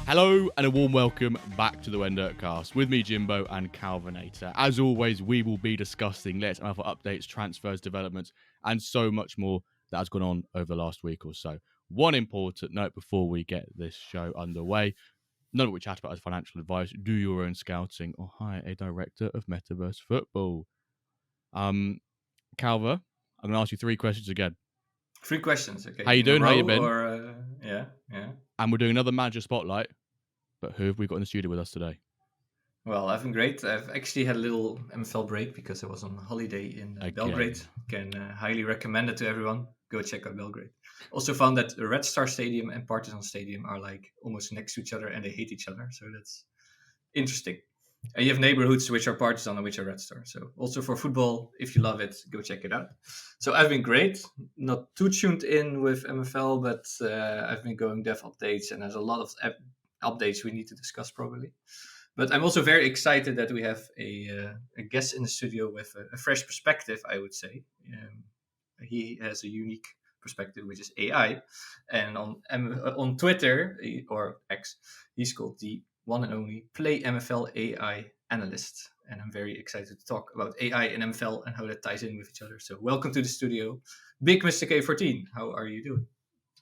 Hello and a warm welcome back to the WenDirk Cast with me, Jimbo and Calvinator. As always, we will be discussing latest MFL updates, transfers, developments, and so much more that has gone on over the last week or so. One important note before we get this show underway: none of what we chat about is financial advice. Do your own scouting or hire a director of Metaverse Football. Calva, I'm going to ask you 3 questions again. 3 questions, okay. How you doing? How you been? Or, yeah. And we're doing another manager spotlight. But who have we got in the studio with us today? Well, I've been great. I've actually had a little MFL break because I was on holiday in Belgrade. Can highly recommend it to everyone. Go check out Belgrade. Also found that the Red Star Stadium and Partizan Stadium are like almost next to each other and they hate each other. So that's interesting. And you have neighborhoods which are Partizan and which are Red Star. So also for football, if you love it, go check it out. So I've been great. Not too tuned in with MFL, but I've been going dev updates and there's a lot of updates we need to discuss probably. But I'm also very excited that we have a guest in the studio with a fresh perspective, I would say. He has a unique perspective, which is AI. And on Twitter, or X, he's called the one and only Play MFL AI Analyst. And I'm very excited to talk about AI and MFL and how that ties in with each other. So welcome to the studio, BigMrK14. How are you doing?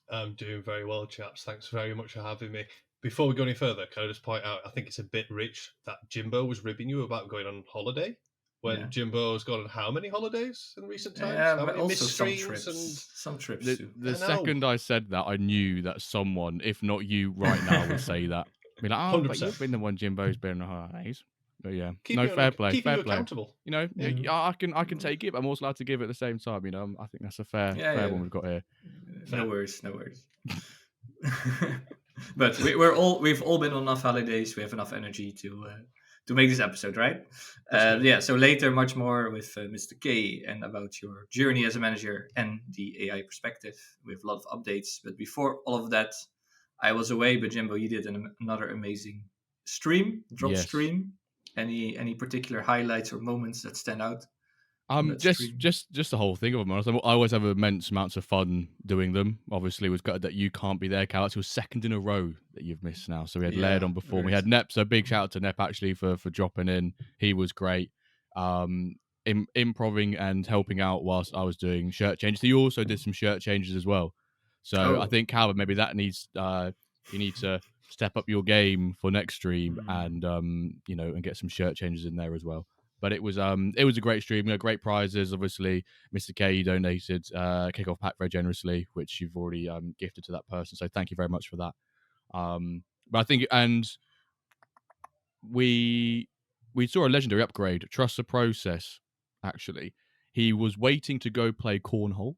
I'm doing very well, chaps. Thanks very much for having me. Before we go any further, can I just point out, I think it's a bit rich that Jimbo was ribbing you about going on holiday when Jimbo's gone on how many holidays in recent times? Yeah, how but many also some trips too. The second I said that, I knew that someone, if not you right now, would say that. Be like, oh, 100%. But you've been the one Jimbo's been on holidays. But yeah, fair play. Keeping you accountable. You know, I can take it, but I'm also allowed to give it at the same time. You know, I think that's a fair one we've got here. No worries. But we've all been on enough holidays. We have enough energy to make this episode, right? So later, much more with Mr. K and about your journey as a manager and the AI perspective. We have a lot of updates. But before all of that, I was away. But Jimbo, you did another amazing stream. Any particular highlights or moments that stand out? Just the whole thing of them. I always have immense amounts of fun doing them. Obviously, it was good that you can't be there, Cal. It was second in a row that you've missed now. So we had Laird on before. We had Nep. So big shout out to Nep actually for dropping in. He was great. Improving and helping out whilst I was doing shirt changes. He also did some shirt changes as well. So I think Calvin, maybe that needs you need to step up your game for next stream and and get some shirt changes in there as well. But it was a great stream, great prizes. Obviously, Mr. K, you donated kickoff pack very generously, which you've already gifted to that person. So thank you very much for that. But I think, and we saw a legendary upgrade. Trust the process. Actually, he was waiting to go play cornhole,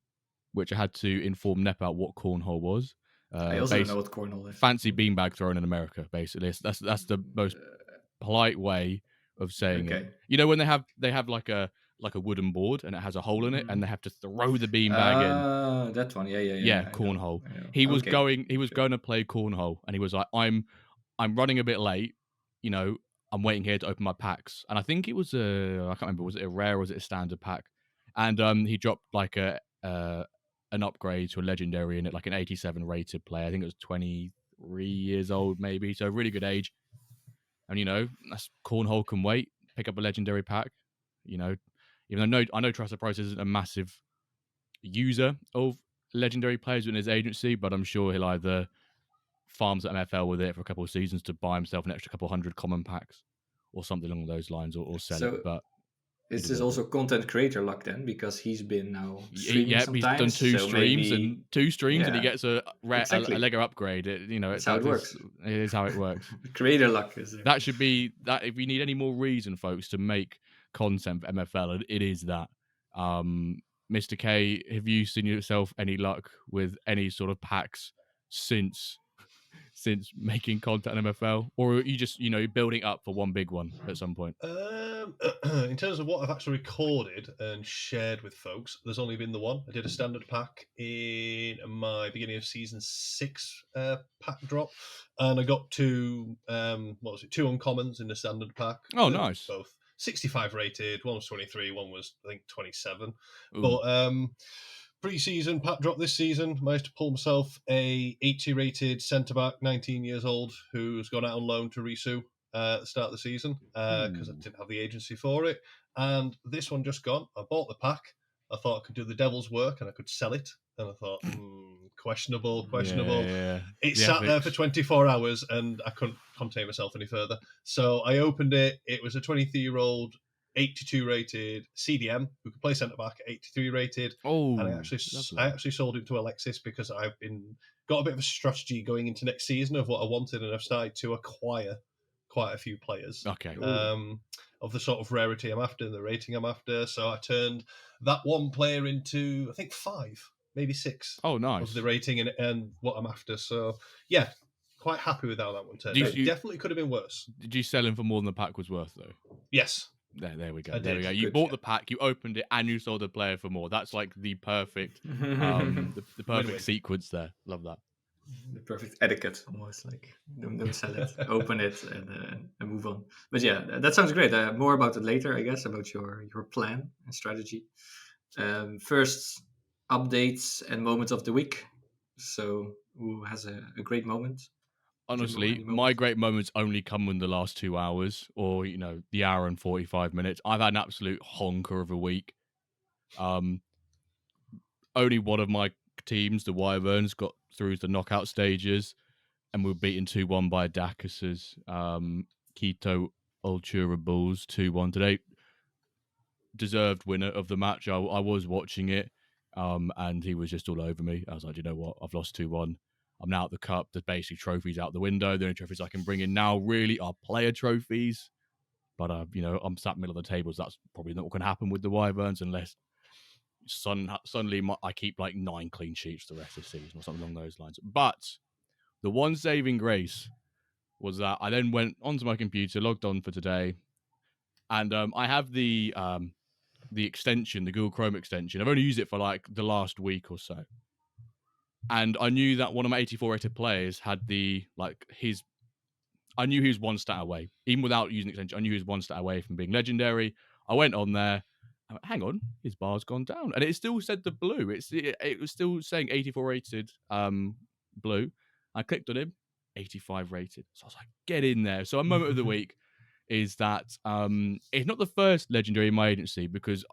which I had to inform Nep out what cornhole was. I also don't know what cornhole is. Fancy beanbag thrown in America, basically. That's the most polite way of saying it. You know when they have like a wooden board and it has a hole in it and they have to throw the beanbag in. That one. Yeah, cornhole. He was going to play cornhole and he was like, I'm running a bit late, I'm waiting here to open my packs. And I think it was I can't remember, was it a rare or was it a standard pack? And he dropped like an upgrade to a legendary in it, like an 87 rated player. I think it was 23 years old maybe, so really good age. And that's cornhole can wait. Pick up a legendary pack. Even though I know Trust the Process isn't a massive user of legendary players in his agency, but I'm sure he'll either farms at MFL with it for a couple of seasons to buy himself an extra couple 100 common packs or something along those lines, or sell it. But is this also content creator luck then? Because he's been now streaming sometimes. He's done two streams and he gets a Lego upgrade. It's how it works. It is how it works. Creator luck is there. That should be that. If you need any more reason, folks, to make content for MFL, it is that. Mr. K, have you seen yourself any luck with any sort of packs since making content on MFL, or are you just building up for one big one at some point? In terms of what I've actually recorded and shared with folks, there's only been the one. I did a standard pack in my beginning of season 6 pack drop, and I got two uncommons in the standard pack. Oh, nice. Both 65 rated. One was 23. One was I think 27. Ooh. But Pre-season pack drop this season, managed to pull myself a 80 rated centre-back, 19 years old, who's gone out on loan to Risu at the start of the season because I didn't have the agency for it. And this one just gone. I bought the pack. I thought I could do the devil's work and I could sell it. And I thought, questionable. Yeah. It sat there for 24 hours and I couldn't contain myself any further. So I opened it. It was a 23-year-old 82 rated CDM who could play centre back, 83 rated. Oh, and I actually sold it to Alexis because I've got a bit of a strategy going into next season of what I wanted, and I've started to acquire quite a few players. Okay. Of the sort of rarity I'm after and the rating I'm after. So I turned that one player into, I think, 5, maybe 6. Oh, nice. Of the rating and what I'm after. So yeah, quite happy with how that one turned out. Definitely could have been worse. Did you sell him for more than the pack was worth, though? Yes. There we go. There we go. You bought the pack, you opened it, and you sold the player for more. That's like the perfect, the perfect sequence there. Love that. The perfect etiquette, almost like don't sell it, open it, and move on. But yeah, that sounds great. More about it later, I guess, about your plan and strategy. First, updates and moments of the week. So, who has a great moment? Honestly, my great moments only come in the last 2 hours or, the hour and 45 minutes. I've had an absolute honker of a week. Only one of my teams, the Wyverns, got through the knockout stages and were beaten 2-1 by Dacus's Quito Ultra Bulls 2-1 today. Deserved winner of the match. I was watching it and he was just all over me. I was like, you know what? I've lost 2-1. I'm now at the cup. There's basically trophies out the window. The only trophies I can bring in now really are player trophies. But, I'm sat in the middle of the tables. That's probably not what can happen with the Wyverns unless suddenly I keep like 9 clean sheets the rest of the season or something along those lines. But the one saving grace was that I then went onto my computer, logged on for today, and I have the extension, the Google Chrome extension. I've only used it for like the last week or so. And I knew that one of my 84 rated players had I knew he was 1 stat away. Even without using the extension, I knew he was 1 stat away from being legendary. I went on there. I went, hang on, his bar's gone down. And it still said the blue. It was still saying 84 rated blue. I clicked on him, 85 rated. So I was like, get in there. So a moment of the week is that it's not the first legendary in my agency, because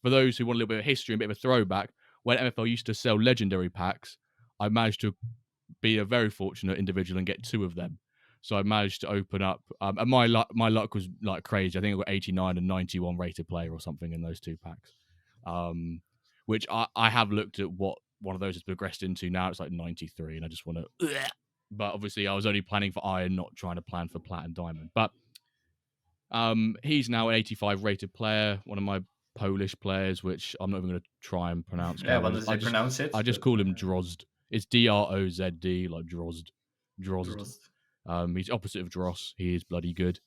for those who want a little bit of history and a bit of a throwback, when MFL used to sell legendary packs, I managed to be a very fortunate individual and get 2 of them. So I managed to open up, and my luck was like crazy. I think I got 89 and 91 rated player or something in those 2 packs, which I have looked at what one of those has progressed into now. It's like 93, and I just want to. But obviously, I was only planning for iron, not trying to plan for plat and diamond. But he's now an 85 rated player, one of my Polish players, which I'm not even going to try and pronounce. Yeah, what does he pronounce it? I just call him Drozd. It's Drozd, like Drozd. He's opposite of Dross. He is bloody good.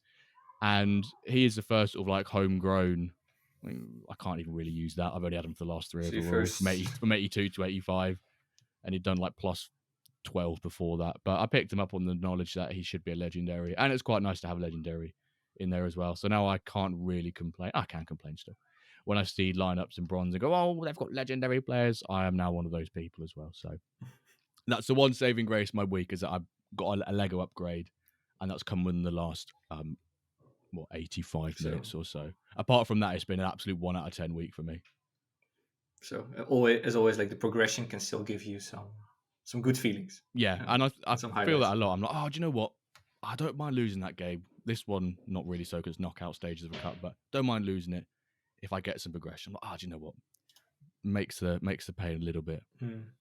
And he is the first sort of like homegrown. I can't even really use that. I've only had him for the last 3 overall, from 82 to 85. And he'd done like plus 12 before that. But I picked him up on the knowledge that he should be a legendary. And it's quite nice to have a legendary in there as well. So now I can't really complain. I can complain still. When I see lineups in bronze and go, oh, they've got legendary players, I am now one of those people as well. So that's the one saving grace of my week, is that I've got a Lego upgrade, and that's come within the last 85 minutes or so. Apart from that, it's been an absolute 1 out of 10 week for me. So as always, like the progression can still give you some good feelings. Yeah, and I feel that a lot. I'm like, oh, do you know what? I don't mind losing that game. This one, not really so, because knockout stages of a cup, but don't mind losing it if I get some progression. I'm like, do you know what? Makes the pain a little bit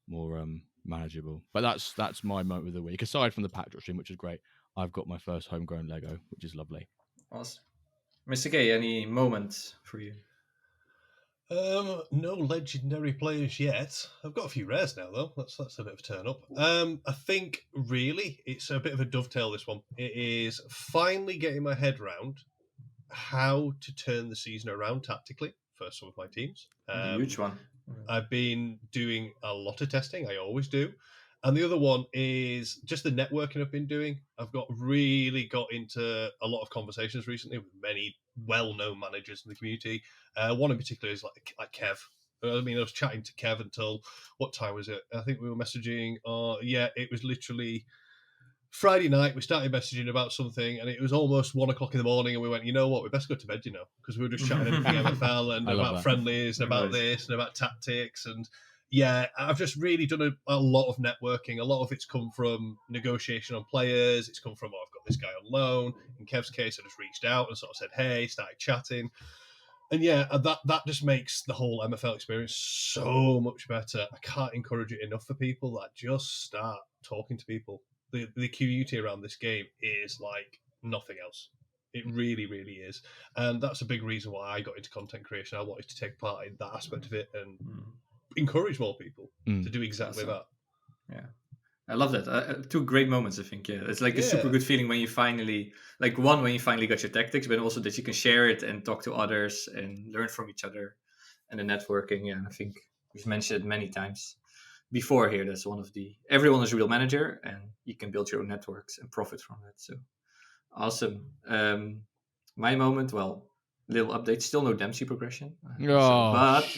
more manageable. But that's my moment of the week. Aside from the pack drop stream, which is great, I've got my first homegrown Lego, which is lovely. Awesome. Mr. K, any moments for you? No legendary players yet. I've got a few rares now, though. That's a bit of a turn up. I think really it's a bit of a dovetail, this one. It is finally getting my head around how to turn the season around tactically for some of my teams. A huge one. I've been doing a lot of testing. I always do. And the other one is just the networking I've been doing. I've really got into a lot of conversations recently with many well-known managers in the community. One in particular is like Kev. I mean, I was chatting to Kev until, what time was it? I think we were messaging, it was literally Friday night. We started messaging about something, and it was almost 1 o'clock in the morning, and we went, you know what, we best go to bed, because we were just chatting everything MFL and about friendlies and about this and about tactics. And yeah, I've just really done a lot of networking. A lot of it's come from negotiation on players. It's come from, I've got this guy on loan. In Kev's case, I just reached out and sort of said, hey, started chatting. And yeah, that just makes the whole MFL experience so much better. I can't encourage it enough for people that just start talking to people. The community around this game is like nothing else. It really, really is. And that's a big reason why I got into content creation. I wanted to take part in that aspect of it and encourage more people to do exactly that. Yeah. I love that. 2 great moments, I think. Yeah, it's like a super good feeling when you finally, when you finally got your tactics, but also that you can share it and talk to others and learn from each other, and the networking. Yeah, and I think we've mentioned it many times before here. That's one of everyone is a real manager, and you can build your own networks and profit from that. So awesome. My moment, little update. Still no Dempsey progression. But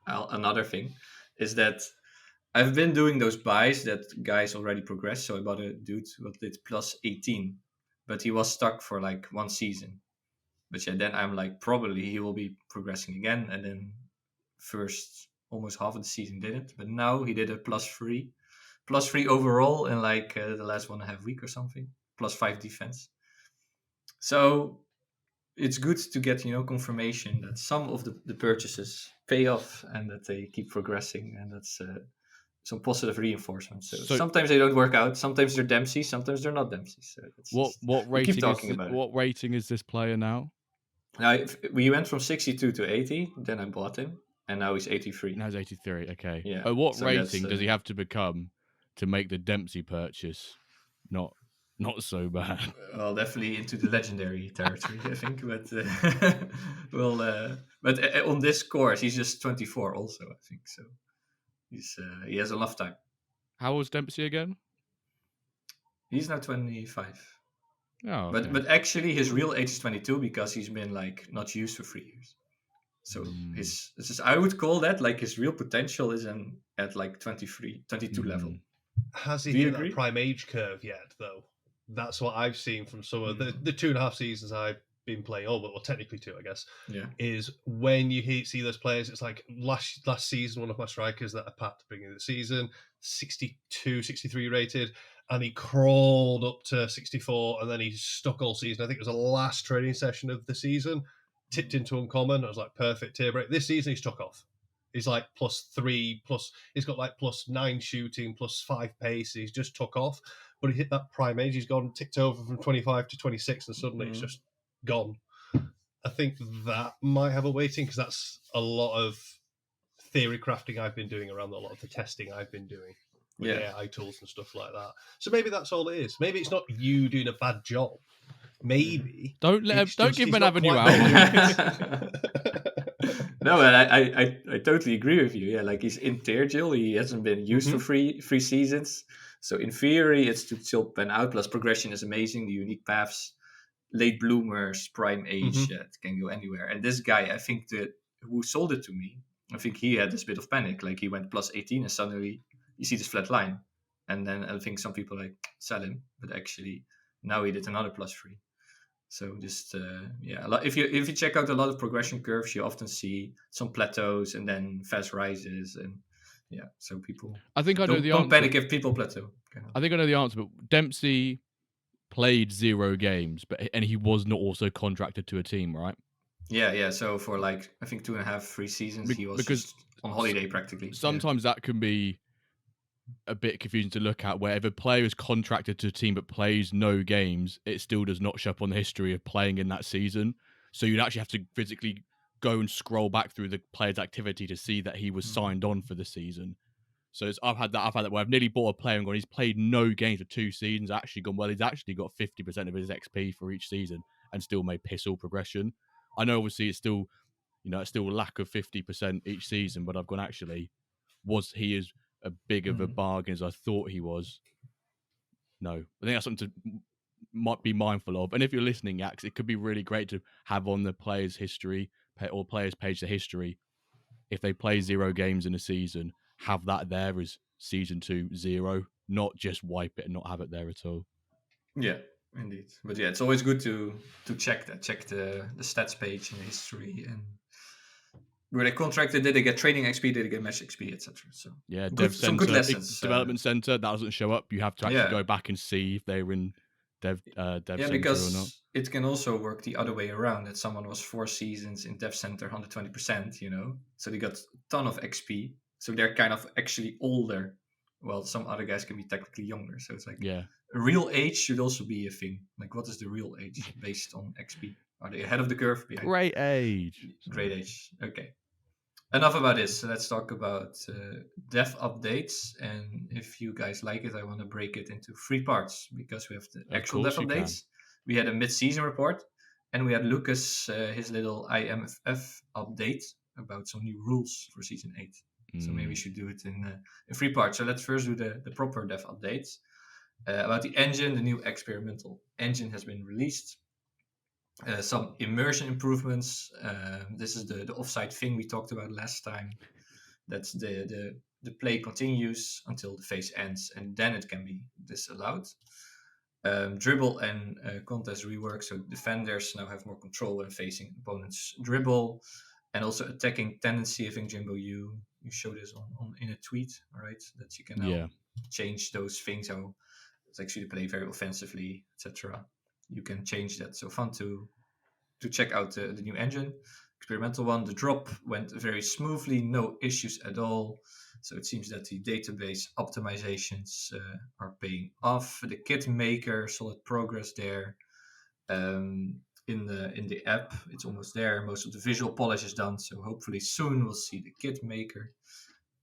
another thing is that I've been doing those buys that guys already progressed. So I bought a dude who did plus 18, but he was stuck for 1 season. But yeah, then I'm probably he will be progressing again. And then first almost half of the season didn't. But now he did a plus 3 overall in the last 1.5 week or something. Plus 5 defense. So it's good to get, confirmation that some of the purchases pay off and that they keep progressing. And that's some positive reinforcement. So sometimes they don't work out. Sometimes they're Dempsey. Sometimes they're not Dempsey. So what rating? What rating is this player now? Now we went from 62 to 80. Then I bought him, and now he's 83. Now he's 83. Okay. Yeah. What rating does he have to become to make the Dempsey purchase? Not so bad. Well, definitely into the legendary territory, I think. But but on this course, he's just 24. Also, I think so. He has enough time. How old is Dempsey again? He's now 25. Oh, okay. But actually his real age is 22 because he's been not used for 3 years. So I would call that his real potential is at 23, 22 level. Has he hit that prime age curve yet though? That's what I've seen from some of the 2.5 seasons I've been playing, well, technically 2, I guess. Yeah. Is when you see those players, it's like last season, one of my strikers that I packed to bring in the season, 62, 63 rated, and he crawled up to 64, and then he's stuck all season. I think it was the last training session of the season, tipped into uncommon. I was like, perfect tier break. This season he's stuck off. He's +3, he's got +9 shooting, +5 pace. He's just took off, but he hit that prime age. He's ticked over from 25 to 26, and suddenly it's just gone. I think that might have a weighting because that's a lot of theory crafting I've been doing around a lot of the testing I've been doing with AI tools and stuff like that. So maybe that's all it is. Maybe it's not you doing a bad job. Maybe don't give him an avenue out. No, I totally agree with you. Yeah, he's in Tergil. He hasn't been used for three seasons. So in theory, it's to still pan out. Plus progression is amazing. The unique paths, late bloomers, prime age, it can go anywhere. And this guy, I think who sold it to me, I think he had this bit of panic. He went plus 18 and suddenly you see this flat line. And then I think some people sell him, but actually now he did another +3. So just if you check out a lot of progression curves, you often see some plateaus and then fast rises, and so people. I think I know the answer. Don't panic if people plateau. I think I know the answer, but Dempsey played 0 games, and he was not also contracted to a team, right? Yeah. So for I think 2.5, 3 seasons, he was just on holiday practically. Sometimes that can be a bit confusing to look at, where if a player is contracted to a team but plays no games, it still does not show up on the history of playing in that season. So you'd actually have to physically go and scroll back through the player's activity to see that he was signed on for the season. So I've had that where I've nearly bought a player and gone, he's played no games for 2 seasons, actually gone, well, he's actually got 50% of his XP for each season and still made piss all progression. I know obviously it's still a lack of 50% each season, but I've gone, actually, was he as a big of a bargain as I thought he was? No. I think that's something to might be mindful of. And if you're listening, Yax, it could be really great to have on the player's history or player's page the history if they play 0 games in a season, have that there as season 2 0, not just wipe it and not have it there at all. Yeah, indeed. But yeah, it's always good to check the stats page and the history, and were they contracted, did they get training XP, did they get match XP, etc. So yeah, some good lessons. Development center, that doesn't show up. You have to actually go back and see if they were in dev center because or not. It can also work the other way around, that someone was 4 seasons in dev center 120%, you know, so they got a ton of XP, so they're kind of actually older, while some other guys can be technically younger. So it's like, yeah, real age should also be a thing. Like, what is the real age based on XP? Are they ahead of the curve? Behind? Great age. Okay. Enough about this. So let's talk about dev updates. And if you guys like it, I want to break it into 3 parts, because we have the actual dev updates. We had a mid-season report, and we had Lucas, his little IMFF update about some new rules for season 8. So maybe we should do it in 3 parts. So let's first do the proper dev updates. About the engine, the new experimental engine has been released. Some immersion improvements. This is the offside thing we talked about last time. That's the play continues until the phase ends, and then it can be disallowed. Dribble and contest rework, so defenders now have more control when facing opponents' dribble, and also attacking tendency. I think, Jimbo, you showed this on in a tweet, right? That you can now change those things. How it's actually play very offensively, etc. You can change that. So fun to check out the new engine. Experimental one, the drop went very smoothly, no issues at all. So it seems that the database optimizations are paying off. The kit maker, solid progress there. In the app, it's almost there. Most of the visual polish is done, so hopefully soon we'll see the kit maker.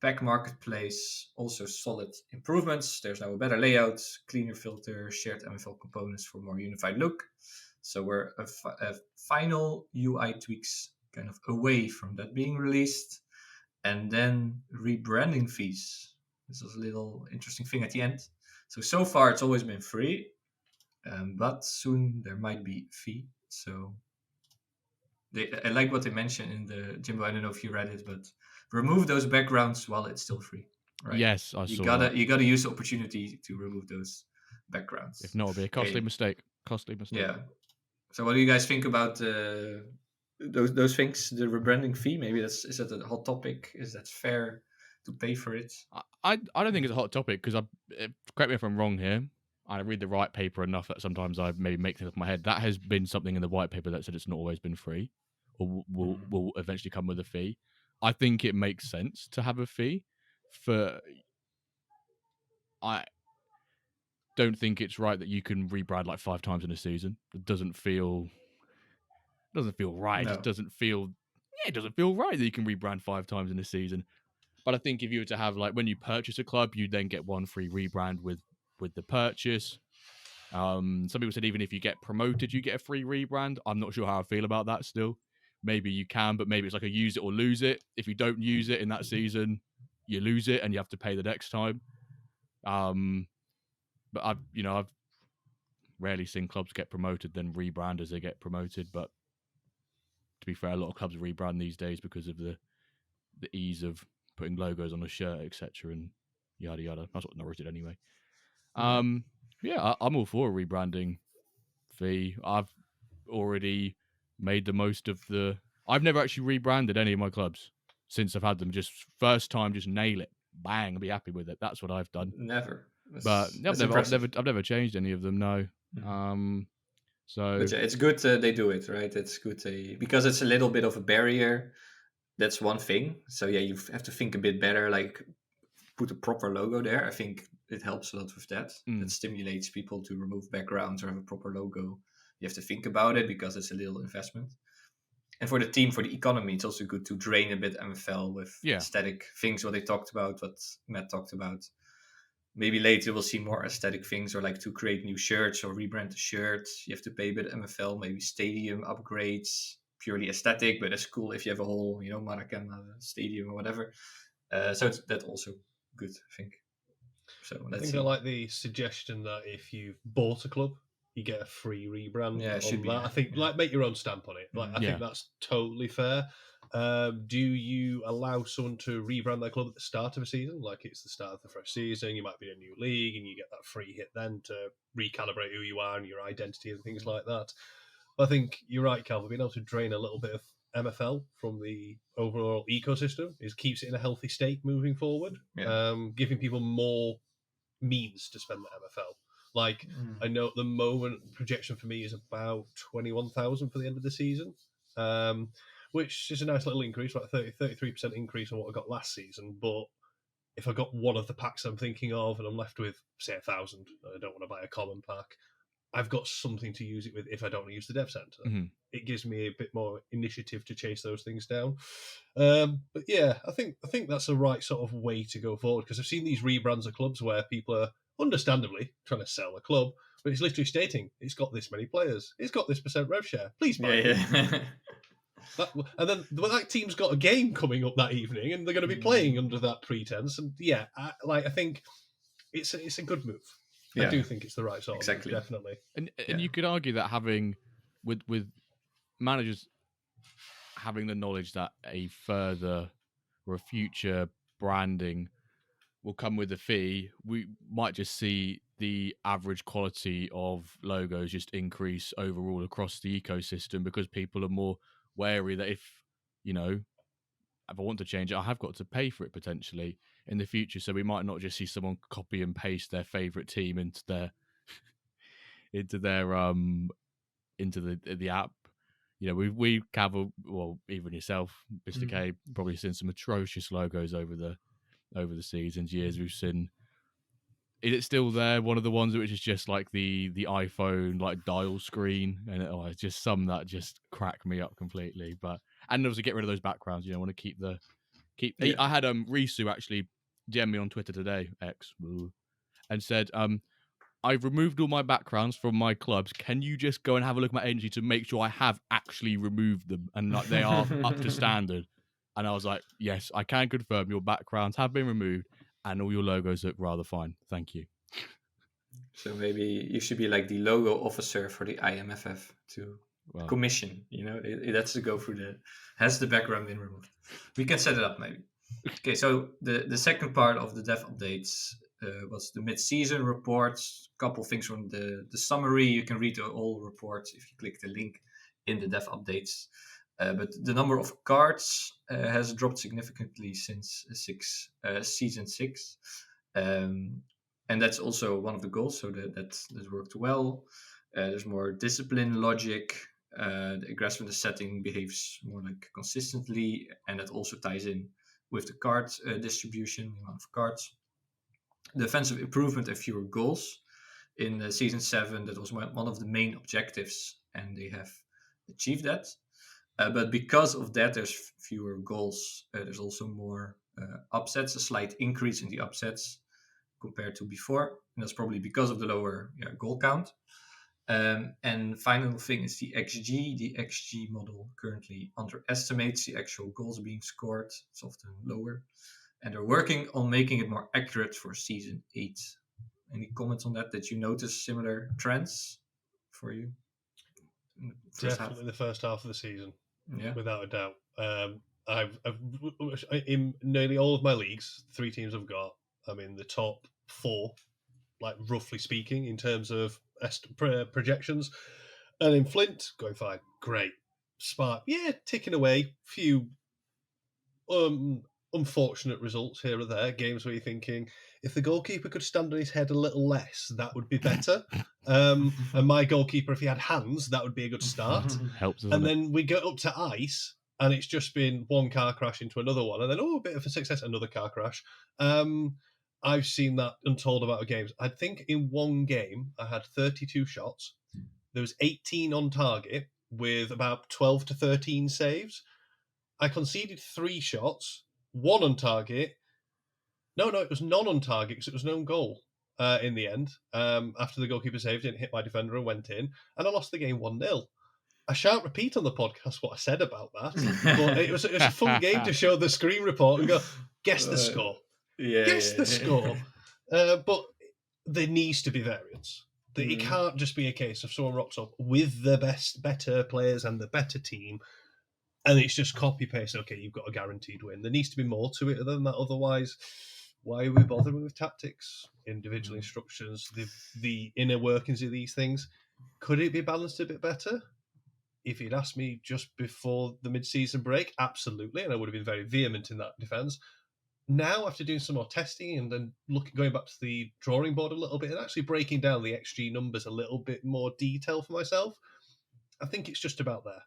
Pack marketplace, also solid improvements. There's now a better layout, cleaner filter, shared MFL components for more unified look. So we're a final UI tweaks kind of away from that being released. And then rebranding fees. This was a little interesting thing at the end. So far it's always been free, but soon there might be a fee. So I like what they mentioned in the Jimbo. I don't know if you read it, but remove those backgrounds while it's still free. Right? Yes, I saw that. You gotta use the opportunity to remove those backgrounds. If not, it'll be a costly mistake. Yeah. So what do you guys think about those things? The rebranding fee? Maybe is that a hot topic? Is that fair to pay for it? I don't think it's a hot topic, because correct me if I'm wrong here. I read the white paper enough that sometimes I maybe make things up in my head. That has been something in the white paper that said it's not always been free, or will eventually come with a fee. I think it makes sense to have a fee. I don't think it's right that you can rebrand like 5 times in a season. It doesn't feel right. No. It doesn't feel right that you can rebrand 5 times in a season. But I think if you were to have, like, when you purchase a club, you then get 1 free rebrand with the purchase. Some people said even if you get promoted, you get a free rebrand. I'm not sure how I feel about that still. Maybe you can, but maybe it's like a use it or lose it. If you don't use it in that season, you lose it and you have to pay the next time. But I've rarely seen clubs get promoted then rebrand as they get promoted. But to be fair, a lot of clubs rebrand these days because of the ease of putting logos on a shirt, etc., and yada yada. That's what Norwich did anyway. Yeah, I'm all for a rebranding fee. I've already made the most of I've never actually rebranded any of my clubs since I've had them. Just first time, just nail it, bang, be happy with it. That's what I've done. Never. I've never changed any of them. No. Mm-hmm. So but yeah, it's good they do it, right? It's good because it's a little bit of a barrier. That's one thing. So yeah, you have to think a bit better, like put a proper logo there. I think it helps a lot with that. That stimulates people to remove backgrounds or have a proper logo. You have to think about it because it's a little investment. And for the team, for the economy, it's also good to drain a bit MFL with aesthetic things, what they talked about, what Matt talked about. Maybe later we'll see more aesthetic things, or like to create new shirts or rebrand the shirts. You have to pay a bit MFL, maybe stadium upgrades, purely aesthetic, but it's cool if you have a whole, Maracanã stadium or whatever. So that's also good, I think. So I think I like the suggestion that if you've bought a club, you get a free rebrand. Yeah, it should be. I think make your own stamp on it. I think that's totally fair. Do you allow someone to rebrand their club at the start of a season? Like it's the start of the fresh season, you might be in a new league and you get that free hit then to recalibrate who you are and your identity and things like that. I think you're right, Calva. Being able to drain a little bit of MFL from the overall ecosystem keeps it in a healthy state moving forward, giving people more means to spend the MFL. Like, I know at the moment, projection for me is about 21,000 for the end of the season, which is a nice little increase, like 33% increase on what I got last season. But if I got one of the packs I'm thinking of and I'm left with, say, 1,000, I don't want to buy a common pack, I've got something to use it with if I don't use the dev center. Mm-hmm. It gives me a bit more initiative to chase those things down. But yeah, I think that's the right sort of way to go forward, because I've seen these rebrands of clubs where people are understandably trying to sell a club, but it's literally stating it's got this many players, it's got this % rev share. Please buy it. And then that team's got a game coming up that evening, and they're going to be playing under that pretense. And yeah, I think it's a good move. I do think it's the right sort of move, definitely. And you could argue that having with managers having the knowledge that a further or a future branding will come with a fee, we might just see the average quality of logos just increase overall across the ecosystem, because people are more wary that if I want to change it, I have got to pay for it potentially in the future. So we might not just see someone copy and paste their favorite team into the app. We Calva, well, even yourself, Mr. K, probably seen some atrocious logos over the seasons, years. We've seen. Is it still there? One of the ones which is just like the iPhone like dial screen, and it's just some that just crack me up completely. And also get rid of those backgrounds. I want to keep. Yeah. I had Risu actually DM me on Twitter today, and said, I've removed all my backgrounds from my clubs. Can you just go and have a look at my agency to make sure I have actually removed them and like they are up to standard? And I was like, yes, I can confirm your backgrounds have been removed and all your logos look rather fine. Thank you. So maybe you should be like the logo officer for the IMFF to commission. It has to go through has the background been removed? We can set it up maybe. Okay, so the second part of the dev updates was the mid-season reports. A couple things from the summary. You can read all reports if you click the link in the dev updates. But the number of cards has dropped significantly since season 6. And that's also one of the goals, so that worked well. There's more discipline, logic. The aggressiveness setting behaves more like consistently, and that also ties in with the card distribution, the amount of cards. Defensive improvement and fewer goals. In season 7, that was one of the main objectives, and they have achieved that. But because of that, there's fewer goals. There's also more upsets, a slight increase in the upsets compared to before. And that's probably because of the lower goal count. And final thing is the XG. The XG model currently underestimates the actual goals being scored. It's often lower. And they're working on making it more accurate for season 8. Any comments on that? Did you notice similar trends for you? Definitely the first half of the season, without a doubt. I've in nearly all of my leagues, 3 teams I've got, I'm in the top 4, like roughly speaking, in terms of projections. And in Flint, going fine, great. Spark, ticking away. Few unfortunate results here or there. Games where you're thinking, if the goalkeeper could stand on his head a little less, that would be better. And my goalkeeper, if he had hands, that would be a good start. Helps, and then we go up to ice, and it's just been one car crash into another one, and then a bit of a success, another car crash. I've seen that untold amount of games. I think in one game I had 32 shots. There was 18 on target with about 12 to 13 saves. I conceded 3 shots, 1 on target. No, it was none on target because it was no goal in the end. After the goalkeeper saved, didn't hit my defender and went in, and I lost the game 1-0. I shan't repeat on the podcast what I said about that, but it was a fun game to show the screen report and go, guess the score. Guess the score. But there needs to be variance. It can't just be a case of someone rocks up with the better players and the better team, And it's just copy paste. Okay, you've got a guaranteed win. There needs to be more to it than that. Otherwise, why are we bothering with tactics, individual instructions, the inner workings of these things? Could it be balanced a bit better? If you'd asked me just before the mid-season break, absolutely, and I would have been very vehement in that defence. Now, after doing some more testing and then going back to the drawing board a little bit and actually breaking down the XG numbers a little bit more detail for myself, I think it's just about there.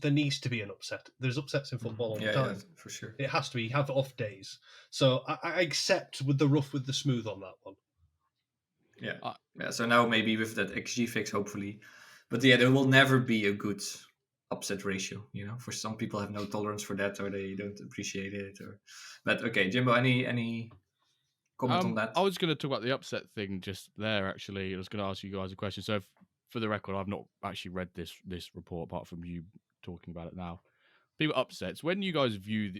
There needs to be an upset. There's upsets in football all the time. Yeah, for sure. It has to be. You have off days. So I accept with the rough with the smooth on that one. Yeah. So now maybe with that XG fix, hopefully. But yeah, there will never be a good upset ratio. For some people have no tolerance for that, or they don't appreciate it. But okay, Jimbo, any comment on that? I was going to talk about the upset thing just there. Actually, I was going to ask you guys a question. So, for the record, I've not actually read this report apart from you talking about it now. People upsets when you guys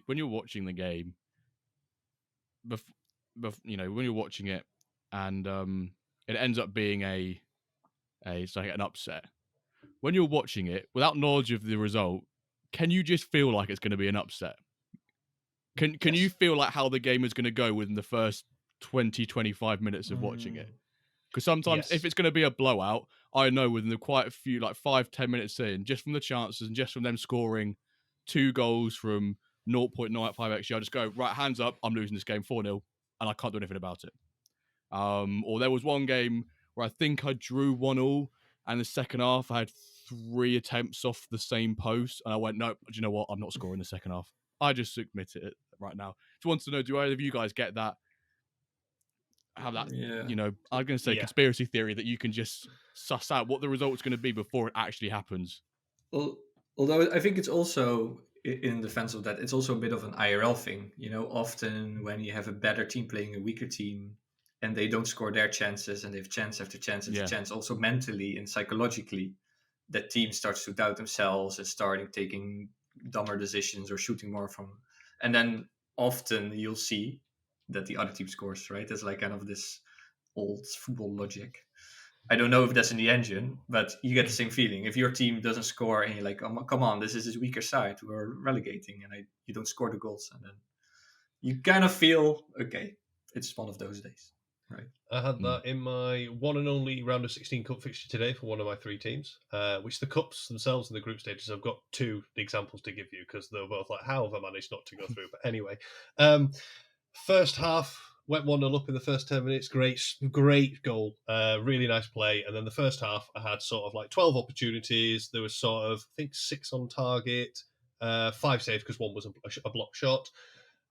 when you're watching the game, when you're watching it, and it ends up being an upset. When you're watching it without knowledge of the result, can you just feel like it's going to be an upset? Can you feel like how the game is going to go within the first 20-25 minutes of watching it? Because sometimes if it's going to be a blowout, I know within quite a few, like 5-10 minutes in, just from the chances and just from them scoring 2 goals from 0.95 XG, I just go, right, hands up, I'm losing this game 4-0, and I can't do anything about it. Or there was one game where I think I drew 1-1, and the second half I had 3 attempts off the same post, and I went, no, do you know what? I'm not scoring the second half. I just admit it right now. Just want to know, do either of you guys get that? Have that, I'm going to say conspiracy theory that you can just suss out what the result's going to be before it actually happens. Well, although I think it's also, in defense of that, it's also a bit of an IRL thing. Often when you have a better team playing a weaker team and they don't score their chances and they have chance after chance after chance, also mentally and psychologically, that team starts to doubt themselves and starting taking dumber decisions or shooting more from. And then often you'll see that the other team scores, right? That's like kind of this old football logic. I don't know if that's in the engine, but you get the same feeling. If your team doesn't score and you're like, oh, come on, this is his weaker side, we're relegating, and you don't score the goals, and then you kind of feel, okay, it's one of those days, right? I had that in my one and only round of 16 cup fixture today for one of my 3 teams, which the cups themselves in the group stages, I've got 2 examples to give you because they're both like, how have I managed not to go through? But anyway, first half, went 1-0 up in the first 10 minutes. Great goal. Really nice play. And then the first half, I had sort of like 12 opportunities. There was sort of, I think, 6 on target, 5 saved because 1 was a block shot.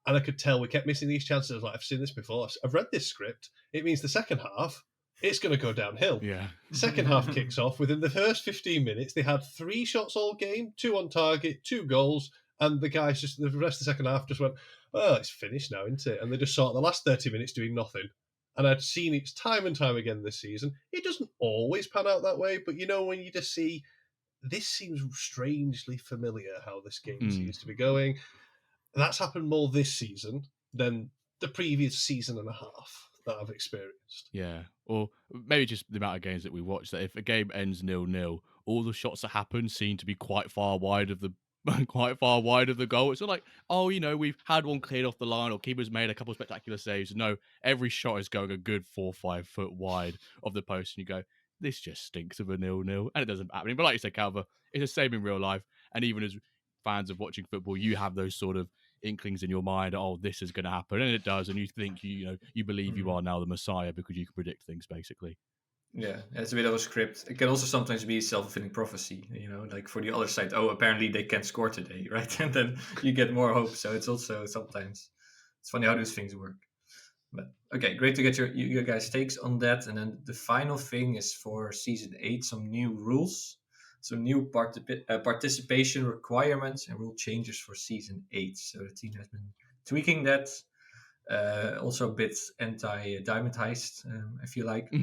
And I could tell we kept missing these chances. I was like, I've seen this before. I've read this script. It means the second half, it's going to go downhill. Yeah. The second half kicks off. Within the first 15 minutes, they had 3 shots all game, 2 on target, 2 goals. And the guys the rest of the second half just went, oh, it's finished now, isn't it? And they just saw the last 30 minutes doing nothing. And I'd seen it time and time again this season. It doesn't always pan out that way, but when you just see, this seems strangely familiar how this game seems to be going. That's happened more this season than the previous season and a half that I've experienced. Yeah, or maybe just the amount of games that we watch, that if a game ends 0-0, all the shots that happen seem to be quite far wide of the goal. It's not like, we've had one cleared off the line or keeper's made a couple of spectacular saves. No, every shot is going a good 4-5 foot wide of the post, and you go, this just stinks of a 0-0, and it doesn't happen. But like you said, Calva, it's the same in real life, and even as fans of watching football, you have those sort of inklings in your mind, oh, this is going to happen, and it does, and you think you believe you are now the Messiah because you can predict things, basically. Yeah, it's a bit of a script. It can also sometimes be a self-fulfilling prophecy, like for the other side, oh, apparently they can't score today, right? And then you get more hope. So it's also sometimes, it's funny how those things work. But okay, great to get your guys' takes on that. And then the final thing is for Season 8, some new rules. So new participation requirements and rule changes for Season 8. So the team has been tweaking that. Also a bit anti-diamond heist, I feel like.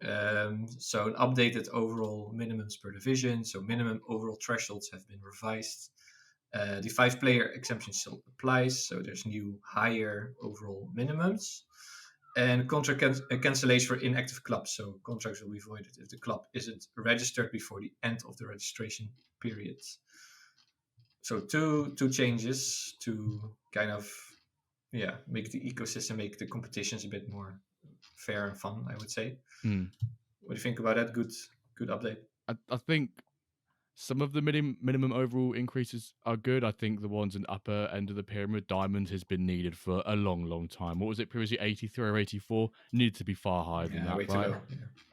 So an updated overall minimums per division. So minimum overall thresholds have been revised. The 5-player exemption still applies. So there's new higher overall minimums. And contract cancellation for inactive clubs. So contracts will be voided if the club isn't registered before the end of the registration period. So two changes to kind of make the ecosystem, make the competitions a bit more fair and fun, I would say. Mm. What do you think about that? Good update. I think some of the minimum overall increases are good. I think the ones in the upper end of the pyramid, diamond, has been needed for a long time. What was it previously, 83 or 84? Needed to be far higher than that, way right? too low.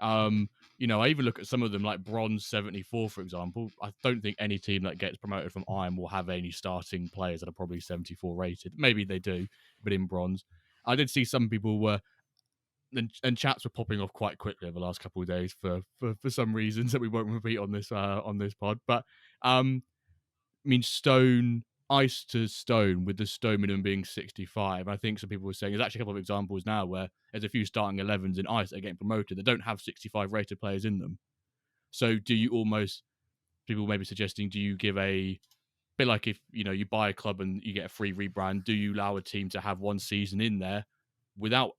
Yeah. You know, I even look at some of them like bronze 74, for example. I don't think any team that gets promoted from IM will have any starting players that are probably 74 rated. Maybe they do, but in bronze. I did see some people were, and chats were popping off quite quickly over the last couple of days for some reasons that we won't repeat on this pod. But I mean, stone, ice to stone, with the stone minimum being 65. I think some people were saying there's actually a couple of examples now where there's a few starting 11s in ice that are getting promoted that don't have 65 rated players in them. So do you almost, people may be suggesting, do you give a bit like if, you know, you buy a club and you get a free rebrand, do you allow a team to have one season in there without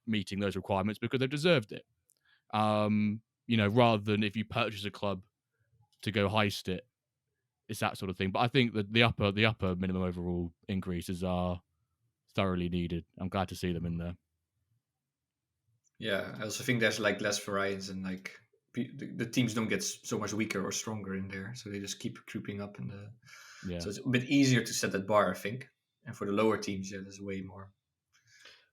meeting those requirements because they've deserved it? You know, rather than if you purchase a club to go heist it, it's that sort of thing. But I think that the upper minimum overall increases are thoroughly needed. I'm glad to see them in there. Yeah, I also think there's like less variance and like the teams don't get so much weaker or stronger in there, so they just keep creeping up in the. Yeah. So it's a bit easier to set that bar, I think. And for the lower teams, yeah, there's way more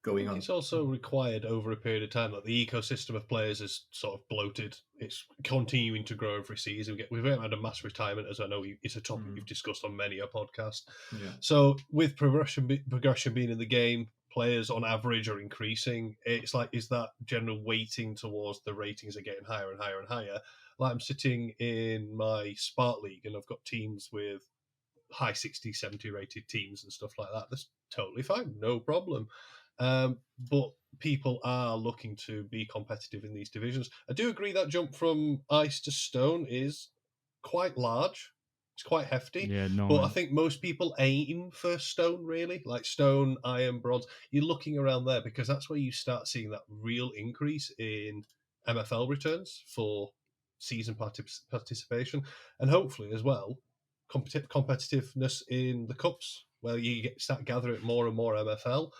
going on. It's also required over a period of time that the ecosystem of players is sort of bloated. It's continuing to grow every season. We've had a mass retirement, as I know it's a topic you've discussed on many a podcast. Yeah. So with progression being in the game, players on average are increasing. It's like, is that general weighting towards the ratings are getting higher and higher and higher? Like, I'm sitting in my Spark League and I've got teams with high 60, 70 rated teams and stuff like that. That's totally fine, no problem. But people are looking to be competitive in these divisions. I do agree that jump from ice to stone is quite large. It's quite hefty. Yeah, But I think most people aim for stone, really. Like stone, iron, bronze. You're looking around there because that's where you start seeing that real increase in MFL returns for season participation. And hopefully as well, competitiveness in the cups, where you start gathering more and more MFL.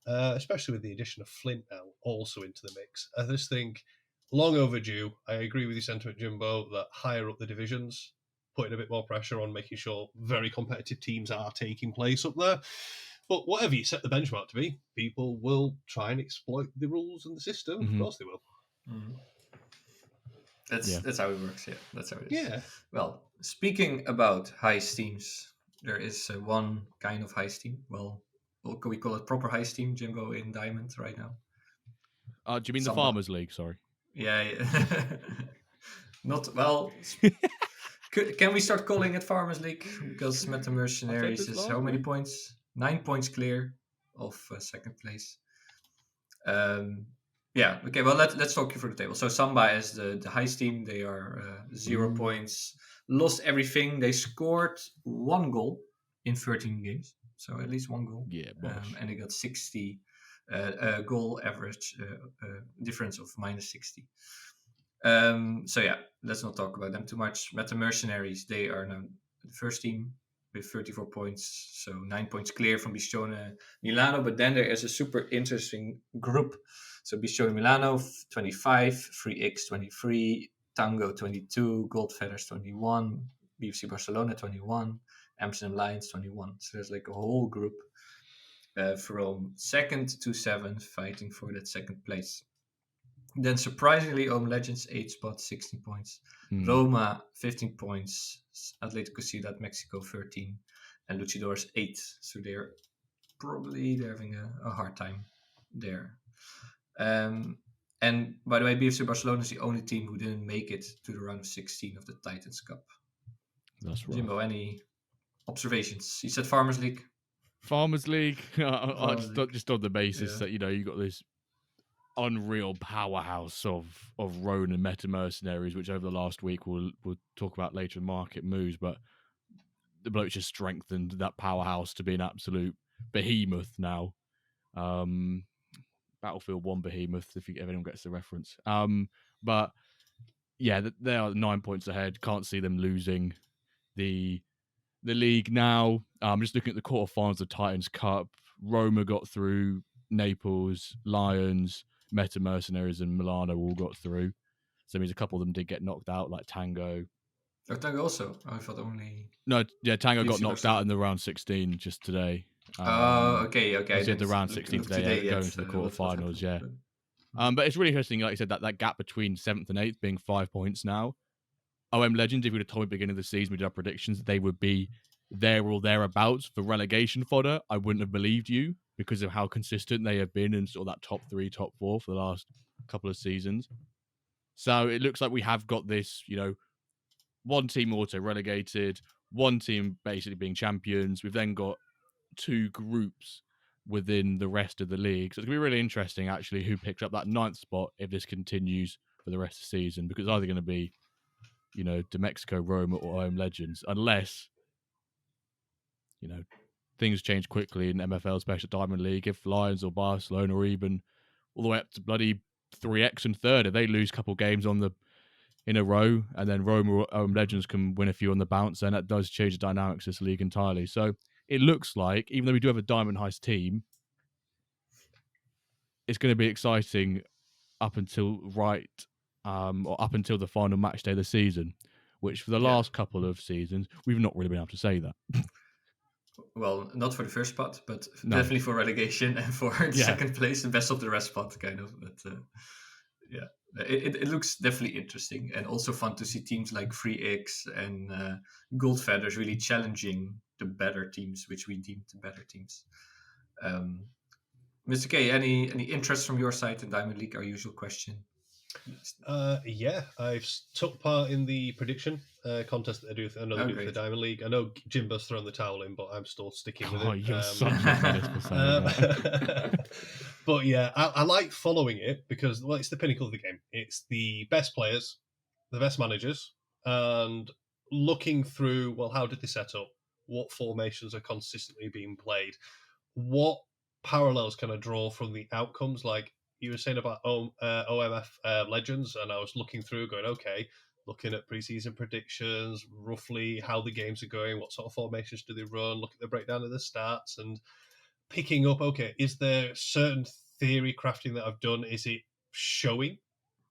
Especially with the addition of Flint now also into the mix. I just think long overdue. I agree with your sentiment, Jimbo, that higher up the divisions, putting a bit more pressure on making sure very competitive teams are taking place up there. But whatever you set the benchmark to be, people will try and exploit the rules and the system. Of course they will. Mm-hmm. That's how it works. Yeah, that's how it is. Yeah. Well, speaking about heist teams, there is one kind of heist team. Well, can we call it proper heist team, Jimbo, in Diamond right now? Do you mean the Farmers League? Sorry. Yeah. Not well. Can we start calling it Farmers League? Because Meta Mercenaries is how many points? 9 points clear of second place. Yeah. Okay. Well, let's talk you through the table. So Samba is the heist team. They are 0 points. Lost everything. They scored 1 goal in 13 games. So at least 1 goal. Yeah. And they got 60 goal average difference of -60. So yeah, let's not talk about them too much. Meta Mercenaries, they are now the first team with 34 points, so 9 points clear from Bistone Milano. But then there is a super interesting group. So Bistone Milano 25, 3X 23, Tango 22, Gold Feathers 21, BFC Barcelona 21, Amsterdam Lions 21. So there's like a whole group from 2nd to 7th fighting for that 2nd place. Then surprisingly, Legends 8 spots, 16 points. Roma 15 points. Atletico Ciudad Mexico 13. And Luchadores 8. So they're having a hard time there. And by the way, BFC Barcelona is the only team who didn't make it to the round of 16 of the Titans Cup. That's right. Jimbo, any observations? You said Farmers League. Farmers League. Just on the basis that, you know, you got this unreal powerhouse of Roan and Meta Mercenaries, which over the last week we'll talk about later in market moves, but the bloke's just strengthened that powerhouse to be an absolute behemoth now. Battlefield 1 behemoth, if anyone gets the reference. But yeah, they are 9 points ahead. Can't see them losing. The the league now. I'm just looking at the quarterfinals of Titans Cup. Roma got through, Naples, Lions, Meta Mercenaries, and Milano all got through. So it means a couple of them did get knocked out, like Tango. Oh, Tango also? I thought only... No, yeah, Tango got UC knocked out in the round 16 just today. Okay. He did the round 16 today, going to the quarterfinals, yeah. But it's really interesting, like I said, that gap between 7th and 8th being 5 points now. OM Legends, if you would have told me at the beginning of the season, we did our predictions, they would be there or thereabouts for relegation fodder. I wouldn't have believed you because of how consistent they have been in sort of that top 3, top 4 for the last couple of seasons. So it looks like we have got this, one team auto relegated, one team basically being champions. We've then got 2 groups within the rest of the league. So it's going to be really interesting, actually, who picks up that 9th spot if this continues for the rest of the season, because it's either going to be, De Mexico, Roma, or OM Legends, unless, things change quickly in MFL Special Diamond League. If Lions or Barcelona, or even all the way up to bloody 3X and third, if they lose a couple games in a row, and then Roma or OM Legends can win a few on the bounce, then that does change the dynamics of this league entirely. So it looks like, even though we do have a Diamond Heist team, it's going to be exciting up until up until the final match day of the season, which for the last couple of seasons, we've not really been able to say that. Well, not for the first spot, but definitely for relegation and for second place, the best of the rest spot, kind of. But it looks definitely interesting, and also fun to see teams like 3X and Goldfeathers really challenging the better teams, which we deem the better teams. Mr. K, any interest from your side in Diamond League? Our usual question. Yeah, I've took part in the prediction contest that they do for the Diamond League. I know Jimbo's thrown the towel in, but I'm still sticking with it. You're such a menace for saying that. But yeah, I like following it because, well, it's the pinnacle of the game. It's the best players, the best managers, and looking through, well, how did they set up? What formations are consistently being played? What parallels can I draw from the outcomes? Like you were saying about OMF Legends, and I was looking through going, okay, looking at preseason predictions, roughly how the games are going, what sort of formations do they run, look at the breakdown of the stats, and picking up, okay, is there certain theory crafting that I've done? Is it showing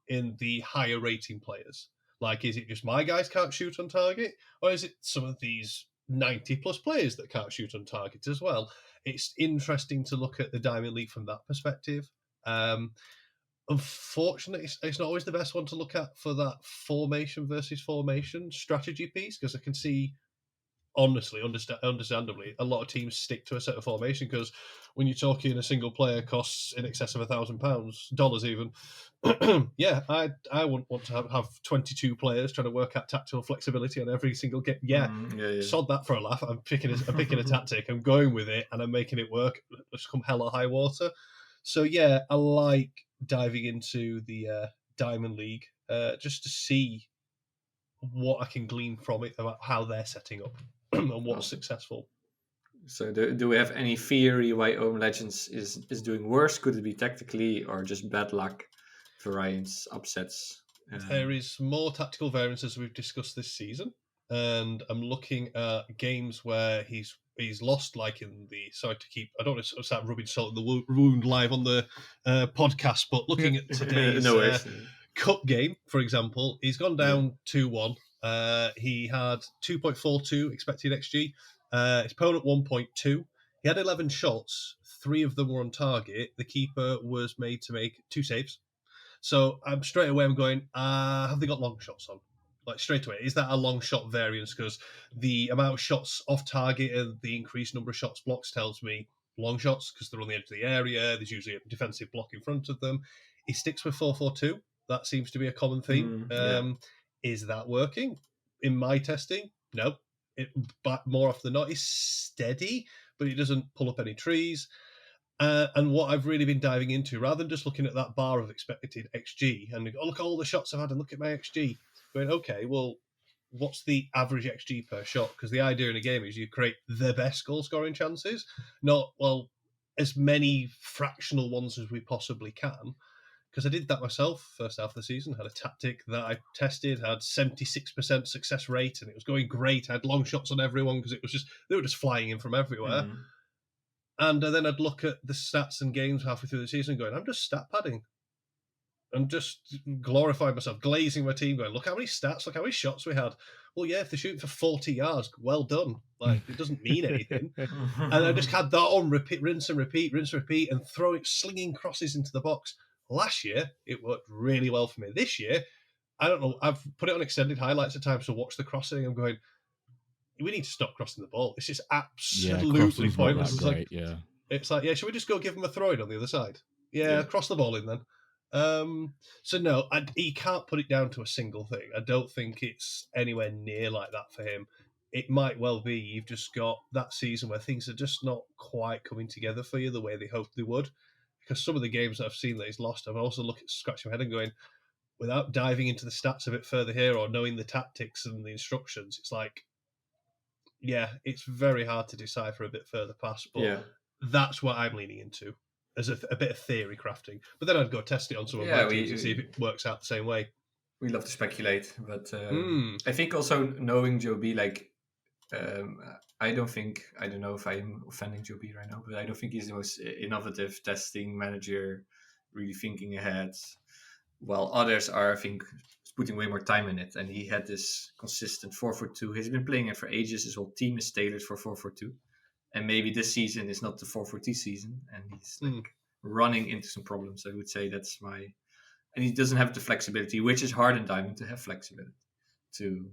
in the higher rating players? Like, is it just my guys can't shoot on target? Or is it some of these 90 plus players that can't shoot on target as well? It's interesting to look at the Diamond League from that perspective. Unfortunately, it's not always the best one to look at for that formation versus formation strategy piece, because I can see, honestly, understandably, a lot of teams stick to a set of formation, because when you're talking a single player costs in excess of $1,000 even, I wouldn't want to have 22 players trying to work out tactical flexibility on every single game. Sod that for a laugh. I'm picking a tactic, I'm going with it, and I'm making it work. Let's come hell or high water. So yeah, I like diving into the Diamond League just to see what I can glean from it about how they're setting up and what's successful. So do we have any theory why OM Legends is doing worse? Could it be tactically or just bad luck, variance, upsets? There is more tactical variance as we've discussed this season, and I'm looking at games where he's lost, like in the, sorry to keep, I don't want to start rubbing salt in the wound live on the podcast, but looking at today's cup game, for example, he's gone down 2-1. He had 2.42 expected XG. His opponent 1.2. He had 11 shots. 3 of them were on target. The keeper was made to make 2 saves. So straight away I'm going, have they got long shots on? Like straight away, is that a long shot variance? Because the amount of shots off target and the increased number of shots blocks tells me long shots, because they're on the edge of the area. There's usually a defensive block in front of them. He sticks with 4-4-2. That seems to be a common theme. Is that working? In my testing, no. But more often than not, he's steady, but he doesn't pull up any trees. And what I've really been diving into, rather than just looking at that bar of expected XG and look at all the shots I've had and look at my XG, going, okay, well, what's the average XG per shot? Because the idea in a game is you create the best goal scoring chances, not, well, as many fractional ones as we possibly can. because I did that myself first half of the season. Had a tactic that I tested, had 76% success rate, and it was going great. I had long shots on everyone because they were just flying in from everywhere. Mm-hmm. And then I'd look at the stats and games halfway through the season going, I'm just stat padding. I'm just glorifying myself, glazing my team, going, look how many stats, look how many shots we had. Well, yeah, if they're shooting for 40 yards, well done. Like, it doesn't mean anything. And I just had that on repeat, rinse and repeat, and slinging crosses into the box. Last year, it worked really well for me. This year, I don't know, I've put it on extended highlights at times to watch the crossing. I'm going, we need to stop crossing the ball. It's just absolutely pointless. It's like, should we just go give him a throw in on the other side? Yeah, cross the ball in then. So no, he can't put it down to a single thing. I don't think it's anywhere near like that for him. It might well be you've just got that season where things are just not quite coming together for you the way they hoped they would. Because some of the games that I've seen that he's lost, I've also scratching my head and going, without diving into the stats a bit further here or knowing the tactics and the instructions, it's like, it's very hard to decipher a bit further past. But that's what I'm leaning into. As a bit of theory crafting, but then I'd go test it on some of my teams and see if it works out the same way. We love to speculate, but I think also knowing Joe B, like, I don't know if I'm offending Joe B right now, but I don't think he's the most innovative testing manager, really thinking ahead, while others are, I think, putting way more time in it. And he had this consistent 4-4-2. He's been playing it for ages. His whole team is tailored for 4-4-2. And maybe this season is not the 4-4-2 season, and he's running into some problems. I would say that's and he doesn't have the flexibility, which is hard in Diamond to have flexibility to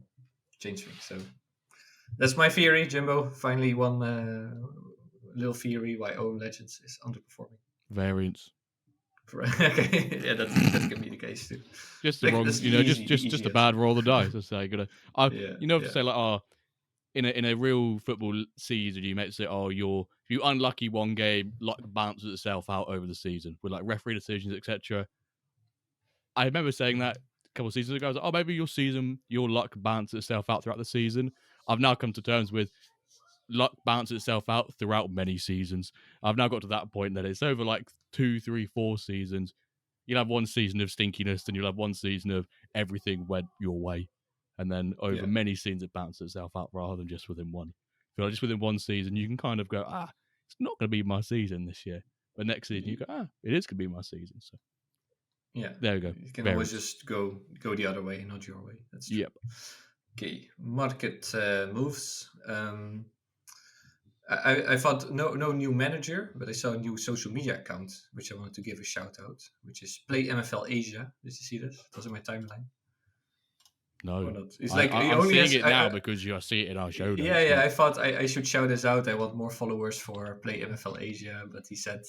change things. So that's my theory, Jimbo. Finally, one little theory why O Legends is underperforming. Variance. Okay, yeah, that can be the case too. Just the wrong, just a bad roll of the dice. That's how you gotta. Say like, in a real football season, you might say, if you unlucky one game, luck balances itself out over the season with like referee decisions, etc. I remember saying that a couple of seasons ago. I was like, maybe your luck balances itself out throughout the season. I've now come to terms with luck balances itself out throughout many seasons. I've now got to that point that it's over like 2, 3, 4 seasons. You'll have one season of stinkiness, and you'll have one season of everything went your way. And then over many seasons, it balances itself out rather than just within one. I feel like just within one season, you can kind of go, it's not going to be my season this year. But next season, you go, it is going to be my season. So there we go. You can always just go the other way, not your way. That's true. Yep. Okay, market moves. I thought no new manager, but I saw a new social media account, which I wanted to give a shout out, which is Play MFL Asia. Did you see this? It was in my timeline. No, it's like I'm seeing it now because you see it in our show notes. Yeah. I thought I should shout this out. I want more followers for Play MFL Asia, but he said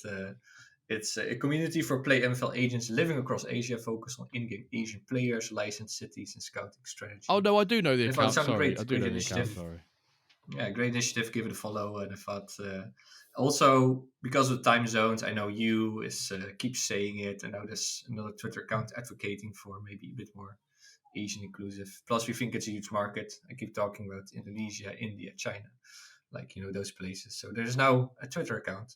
it's a community for Play MFL agents living across Asia, focused on in-game Asian players, licensed cities, and scouting strategy. Oh no, I do know the account. Sorry, I do know the account. Sorry. Yeah, great initiative. Give it a follow. And I thought also because of time zones, I know you keeps saying it, and now there's another Twitter account advocating for maybe a bit more Asian inclusive. Plus, we think it's a huge market. I keep talking about Indonesia, India, China, like those places. So there's now a Twitter account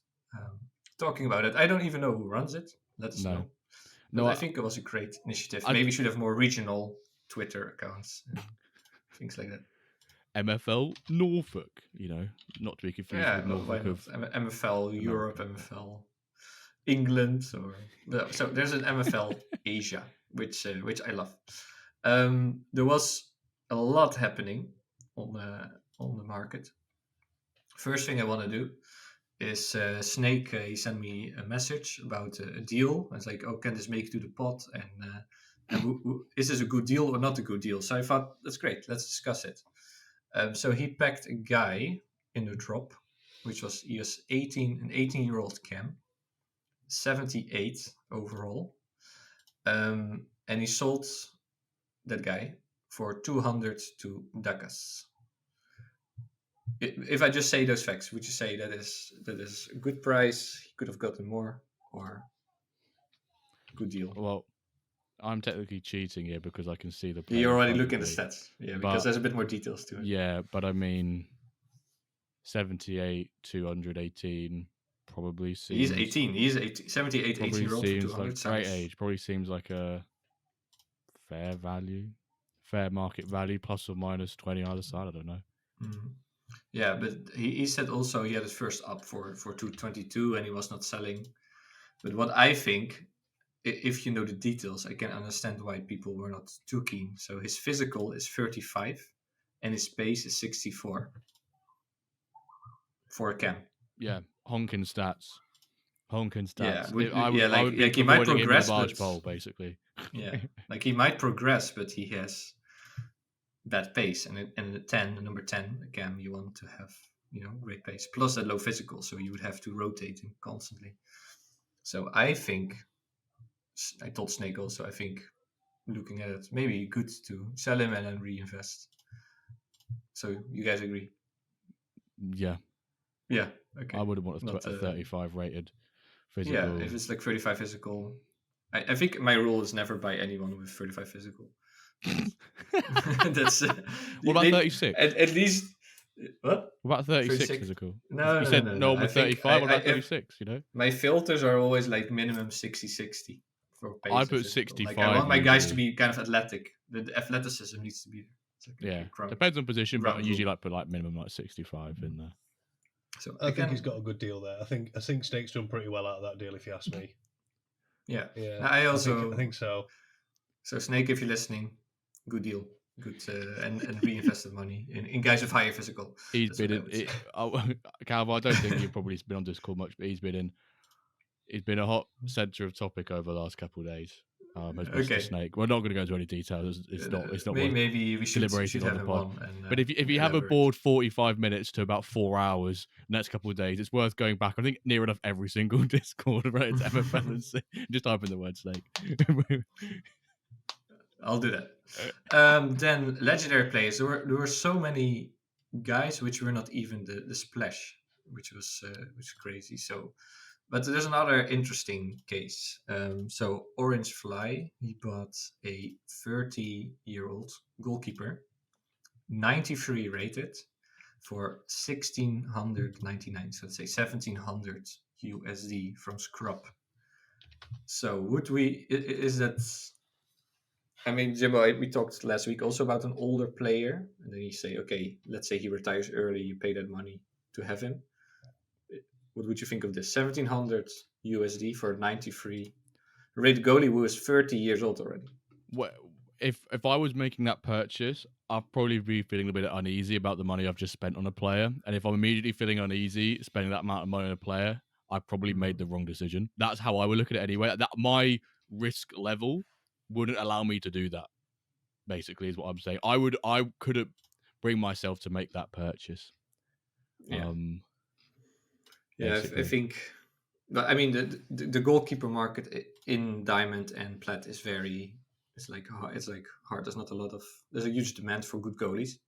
talking about it. I don't even know who runs it. Let us know. But I think it was a great initiative. Maybe we should have more regional Twitter accounts and things like that. MFL Norfolk, not to be confused with Norfolk of MFL Europe, MFL England, so there's an MFL Asia, which I love. There was a lot happening on the market. First thing I want to do is Snake. He sent me a message about a deal. I was like, can this make it to the pot? And is this a good deal or not a good deal? So I thought that's great. Let's discuss it. So he packed a guy in the drop, he was an 18-year-old Cam, 78 overall, and he sold that guy for 202 dakas. If I just say those facts, would you say that is a good price? He could have gotten more, or good deal? Well, I'm technically cheating here because I can see the. You're already looking at the stats, because there's a bit more details to it. Yeah, but I mean, 78, 218, probably seems... He's 18. He's 78, 18-year-old for 200. Great age. Probably seems like a fair value, fair market value, plus or minus 20 either side. I don't know. Mm-hmm. Yeah, but he said also he had his first up for 222 and he was not selling. But what I think, if you know the details, I can understand why people were not too keen. So his physical is 35 and his pace is 64 for a cam. Yeah, honking stats. Yeah, I would be he might avoiding him in progress, a barge pole, basically. Yeah, like he might progress, but he has bad pace. And the number 10 cam, you want to have, great pace. Plus that low physical, so you would have to rotate him constantly. So I think, I told Snake also, I think looking at it, maybe good to sell him and then reinvest. So you guys agree? Yeah. Yeah, okay. I wouldn't want a 35 rated physical. Yeah, if it's like 35 physical. I think my rule is never buy anyone with 35 physical. That's what about 36? At least what? What about 36 physical? No, you said no with 35. What about 36? My filters are always like minimum 60 for pace. I put 65. Like I want my guys to be kind of athletic. The athleticism needs to be there. Depends on position, but I usually like put like minimum like 65 in there. So I think he's got a good deal there. I think Snake's done pretty well out of that deal, if you ask me. Yeah. I think so. So Snake, if you're listening, good deal. Good and reinvested money in guys with higher physical. He's been in. Calva, I don't think you've probably been on Discord much, but he's been a hot centre of topic over the last couple of days. Okay. Snake. We're not going to go into any details. It's not. Maybe we should have on the pod. And, but if you have a board 45 minutes to about 4 hours next couple of days, it's worth going back. I think near enough every single Discord related to MFL and just type in the word Snake. I'll do that. Then legendary players. There were so many guys which were not even the splash, which was crazy. So. But there's another interesting case. So Orange Fly, he bought a 30-year-old goalkeeper, 93 rated, for 1,699. So let's say 1,700 USD from Scrub. So is that... I mean, Jimbo, we talked last week also about an older player. And then you say, okay, let's say he retires early, you pay that money to have him. What would you think of this? 1,700 USD for a 93 rated goalie who is 30 years old already. Well, if I was making that purchase, I'd probably be feeling a bit uneasy about the money I've just spent on a player. And if I'm immediately feeling uneasy spending that amount of money on a player, I probably made the wrong decision. That's how I would look at it anyway. That my risk level wouldn't allow me to do that. Basically, is what I'm saying. I couldn't bring myself to make that purchase. Yeah. I think, but I mean, the goalkeeper market in Diamond and Plat is it's like hard. There's not a lot of, there's a huge demand for good goalies.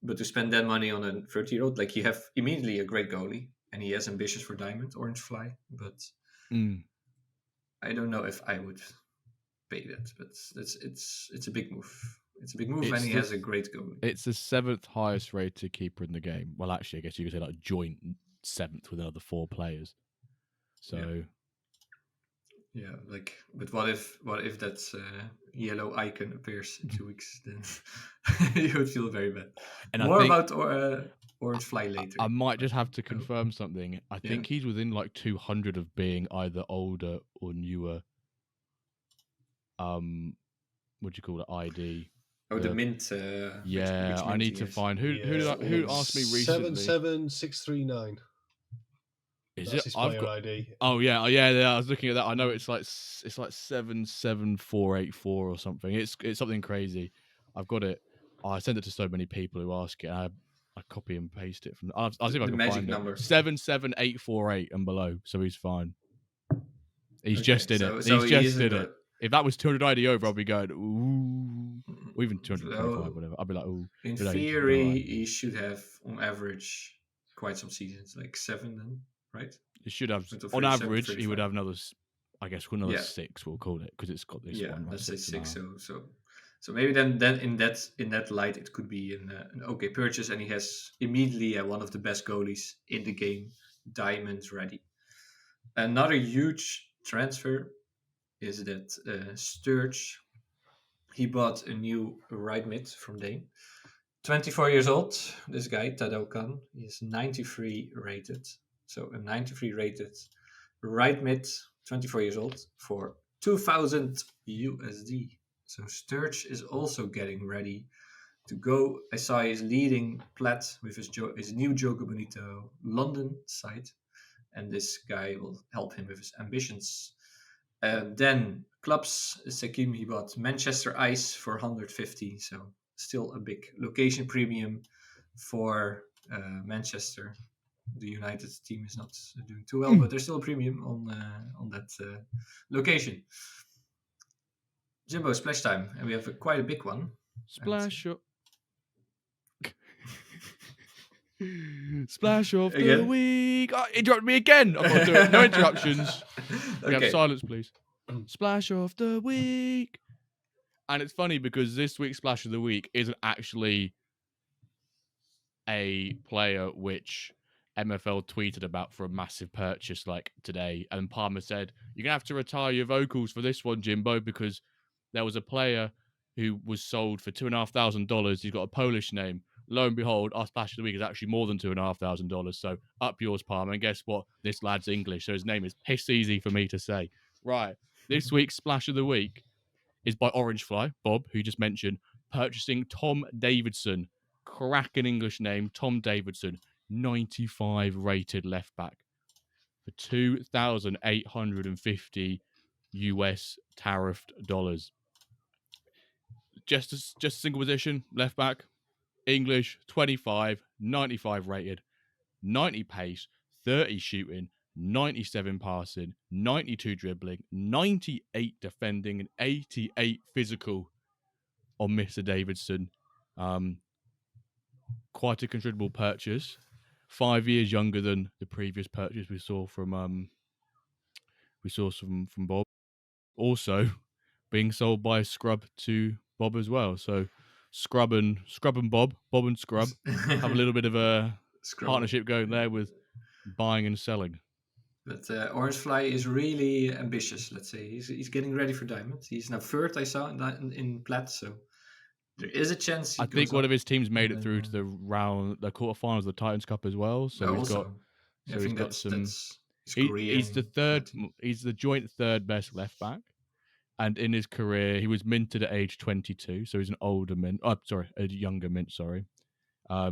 But to spend that money on a 30-year-old, like you have immediately a great goalie, and he has ambitions for Diamond, Orange Fly. But I don't know if I would pay that. But it's a big move. It's a big move, and he has a great goalie. It's the 7th highest rated keeper in the game. Well, actually, I guess you could say like joint 7th with another 4 players. So yeah, like, but what if that yellow icon appears in 2 weeks? Then you would feel very bad. And more about Orange Fly later. I might just have to confirm something. I think he's within like 200 of being either older or newer. What do you call it? ID. Oh, the mint. Yeah, I need to find who asked me recently. 77639. Is That's it? His player ID. Oh yeah. I was looking at that. I know it's like 77484 or something. It's something crazy. I've got it. I sent it to so many people who ask it. I copy and paste it from. I'll see if I can find number. It. 77848 and below. So he's fine. He's just in it. He's just in it. If that was 200 ID over, I'll be going, ooh, or even 225, whatever. I'll be like, ooh. In theory, he should have, on average, quite some seasons, like 7 then, right? He should have, on average, he would have another, I guess, another 6, we'll call it, because it's got this one. Let's say 6. So maybe then in that light, it could be an okay purchase, and he has immediately one of the best goalies in the game diamond ready. Another huge transfer is that Sturge, he bought a new right mid from Dane. 24 years old, this guy, Tadao Khan. He is 93 rated. So a 93 rated right mid, 24 years old, for 2,000 USD. So Sturge is also getting ready to go. I saw he's leading Plaid with his new Jogo Bonito London side. And this guy will help him with his ambitions. Then clubs, Sekim, he bought Manchester Ice for 150. So still a big location premium for Manchester. The United team is not doing too well, but there's still a premium on that location. Jimbo, splash time, and we have quite a big one. Splash Splash of the week. Oh, interrupt me again. I'm gonna do it. No interruptions. We have silence, please. Splash of the week. And it's funny because this week's Splash of the Week isn't actually a player which MFL tweeted about for a massive purchase like today. And Palmer said, you're going to have to retire your vocals for this one, Jimbo, because there was a player who was sold for $2,500. He's got a Polish name. Lo and behold, our Splash of the Week is actually more than $2,500. So up yours, Palmer. And guess what? This lad's English, so his name is piss easy for me to say. Right. This week's Splash of the Week is by Orangefly, Bob, who you just mentioned, purchasing Tom Davidson. Cracking English name, Tom Davidson, 95 rated left back for $2,850 US tariffed dollars. Just a single position, left back, English, 25, 95 rated, 90 pace, 30 shooting, 97 passing, 92 dribbling, 98 defending, and 88 physical on Mr. Davidson. Quite a considerable purchase. 5 years younger than the previous purchase we saw from Bob. Also being sold by Scrub to Bob as well. So Scrub and Bob and Scrub have a little bit of a partnership going there with buying and selling. But Orangefly is really ambitious, let's say. He's getting ready for Diamond. He's now third, I saw, in Plat, so there is a chance. I think one of his teams made it through to the quarterfinals of the Titans Cup as well. So he's got. So he's got some. He's the third. He's the joint third best left back, and in his career, he was minted at age 22. So he's an older mint. Oh, sorry, a younger mint. Sorry,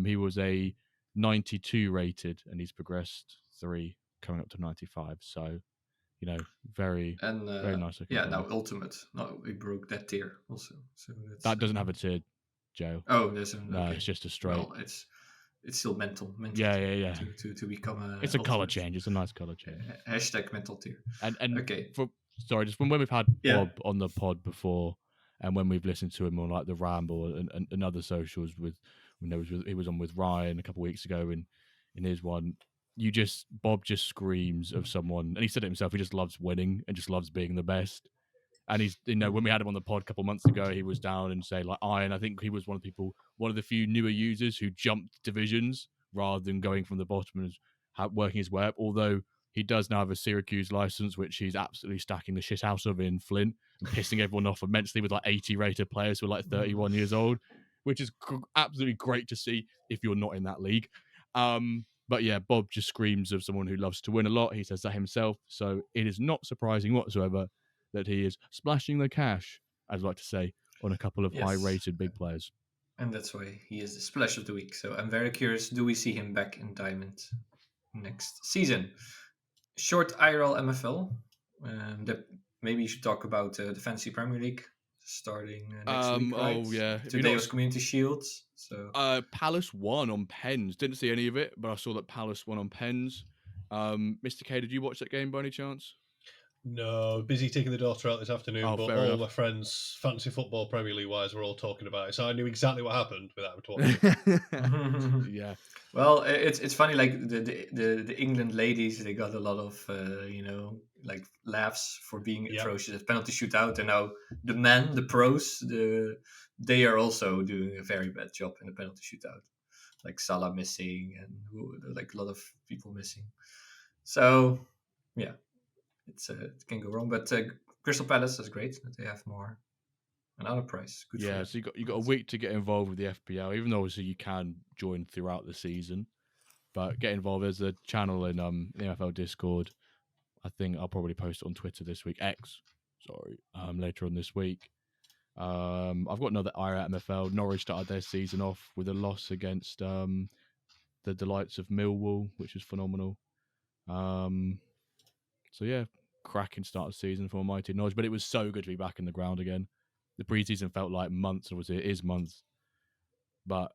he was a 92 rated, and he's progressed 3, coming up to 95. So, very nice. Yeah, now ultimate. No, we broke that tier also. So that doesn't have a tier, Joe. Oh, there's no. It's just a straight. Well, it's still mental. Yeah. To become a. It's a color change. It's a nice color change. Hashtag mental tier. And okay. Just when we've had Bob on the pod before, and when we've listened to him on like the Ramble and other socials he was on with Ryan a couple of weeks ago in his one. Bob just screams of someone, and he said it himself. He just loves winning and just loves being the best. And he's, when we had him on the pod a couple of months ago, he was down and say like Iron. I think he was one of the few newer users who jumped divisions rather than going from the bottom and working his way up. Although he does now have a Syracuse license, which he's absolutely stacking the shit house of in Flint and pissing everyone off immensely with like 80 rated players who are like 31 years old, which is absolutely great to see if you're not in that league. But yeah, Bob just screams of someone who loves to win a lot. He says that himself. So it is not surprising whatsoever that he is splashing the cash, I'd like to say, on a couple of high-rated big players. And that's why he is the splash of the week. So I'm very curious, do we see him back in Diamond next season? Short IRL MFL. That maybe you should talk about the Fantasy Premier League starting next week, right? Oh, yeah. Today was Community Shields. So Palace won on pens. Didn't see any of it, but I saw that Palace won on pens. Mr. K, did you watch that game by any chance? No, busy taking the daughter out this afternoon, but all enough. my friends, fantasy football, Premier League wise, were all talking about it, so I knew exactly what happened without talking. Yeah. Well, it's funny. Like the England ladies, they got a lot of like laughs for being atrocious at penalty shootout, and now the men, the pros, they are also doing a very bad job in the penalty shootout. Like Salah missing, and like a lot of people missing. So, yeah, it can go wrong. But Crystal Palace is great that they have another price. Good for them. So you got a week to get involved with the FPL, even though obviously you can join throughout the season. But get involved. There's a channel in the MFL Discord. I think I'll probably post it on Twitter this week. Later on this week. I've got another IMFL. Norwich started their season off with a loss against the delights of Millwall, which was phenomenal. So yeah, cracking start of the season for Mighty Norwich. But it was so good to be back in the ground again. The preseason felt like months, and it is months. But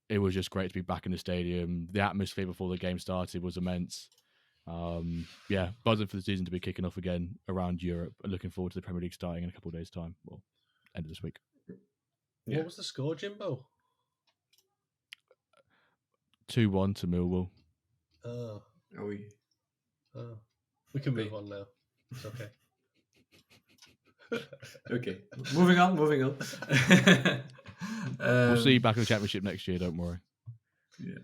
it was just great to be back in the stadium. The atmosphere before the game started was immense. Buzzing for the season to be kicking off again around Europe. Looking forward to the Premier League starting in a couple of days' time. Well, end of this week. Yeah. What was the score, Jimbo? 2-1 to Millwall. Oh. Oh. We can move on now. It's okay. Okay. Moving on. We'll see you back in the Championship next year, don't worry. Yeah.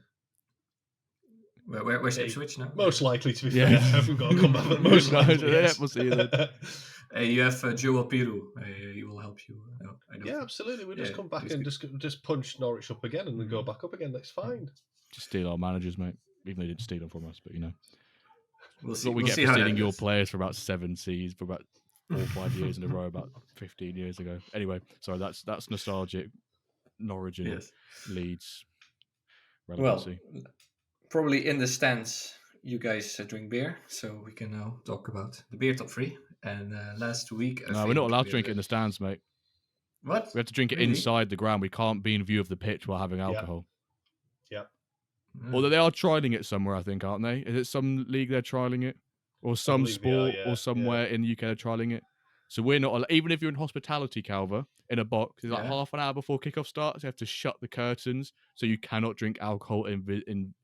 Where's Ipswich now? Most likely, to be fair. I haven't got to come back, but most likely. Yes. We'll see you then. You have Joel Piru. He will help you. Absolutely. We'll just come back and just punch Norwich up again and then go back up again. That's fine. Just steal our managers, mate. Even though they didn't steal them from us, but We'll see. We get for stealing your players for about 7 Cs for about 4 or 5 years in a row, about 15 years ago. Anyway, sorry, that's nostalgic. Norwich and Leeds relevancy. Well, probably in the stands, you guys drink beer, so we can now talk about the beer top 3. And last week, we're not allowed to drink it in the stands, mate. What? We have to drink it inside the ground. We can't be in view of the pitch while having alcohol. Yeah. Although they are trialing it somewhere, I think, aren't they? Is it some league they're trialing it, or some sport, or somewhere in the UK they're trialing it? So we're not, even if you're in hospitality, Calva, in a box, it's like half an hour before kickoff starts. You have to shut the curtains, so you cannot drink alcohol in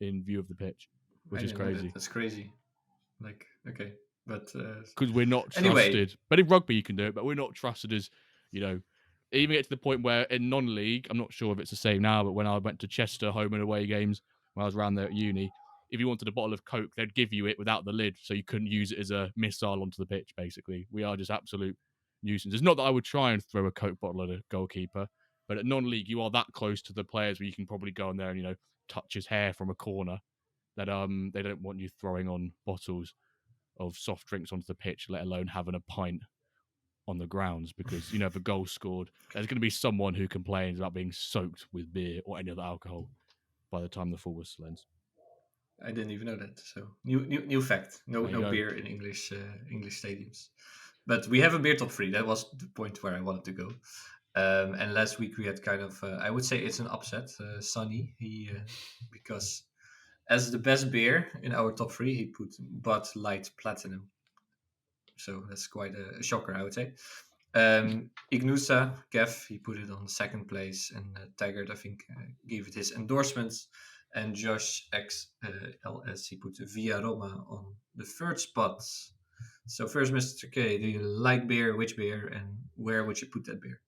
view of the pitch, which is crazy. That's crazy. Okay, but because we're not trusted. But in rugby you can do it, but we're not trusted as even get to the point where in non-league, I'm not sure if it's the same now, but when I went to Chester home and away games when I was around there at uni, if you wanted a bottle of Coke, they'd give you it without the lid, so you couldn't use it as a missile onto the pitch, basically. We are just absolute nuisance. It's not that I would try and throw a Coke bottle at a goalkeeper, but at non-league, you are that close to the players where you can probably go in there and, touch his hair from a corner that they don't want you throwing on bottles of soft drinks onto the pitch, let alone having a pint on the grounds, because, if a goal's scored, there's going to be someone who complains about being soaked with beer or any other alcohol by the time the full whistle ends. I didn't even know that. So new fact. No beer in English stadiums. But we have a beer top 3. That was the point where I wanted to go. And last week we had kind of I would say it's an upset. Sonny, because as the best beer in our top 3, he put Bud Light Platinum. So that's quite a shocker, I would say. Ignusa, Kev, he put it on 2nd place, and Taggart, I think, gave it his endorsements. And Josh XLS, he put Via Roma on the 3rd spot. So first, Mr. K, do you like beer? Which beer? And where would you put that beer?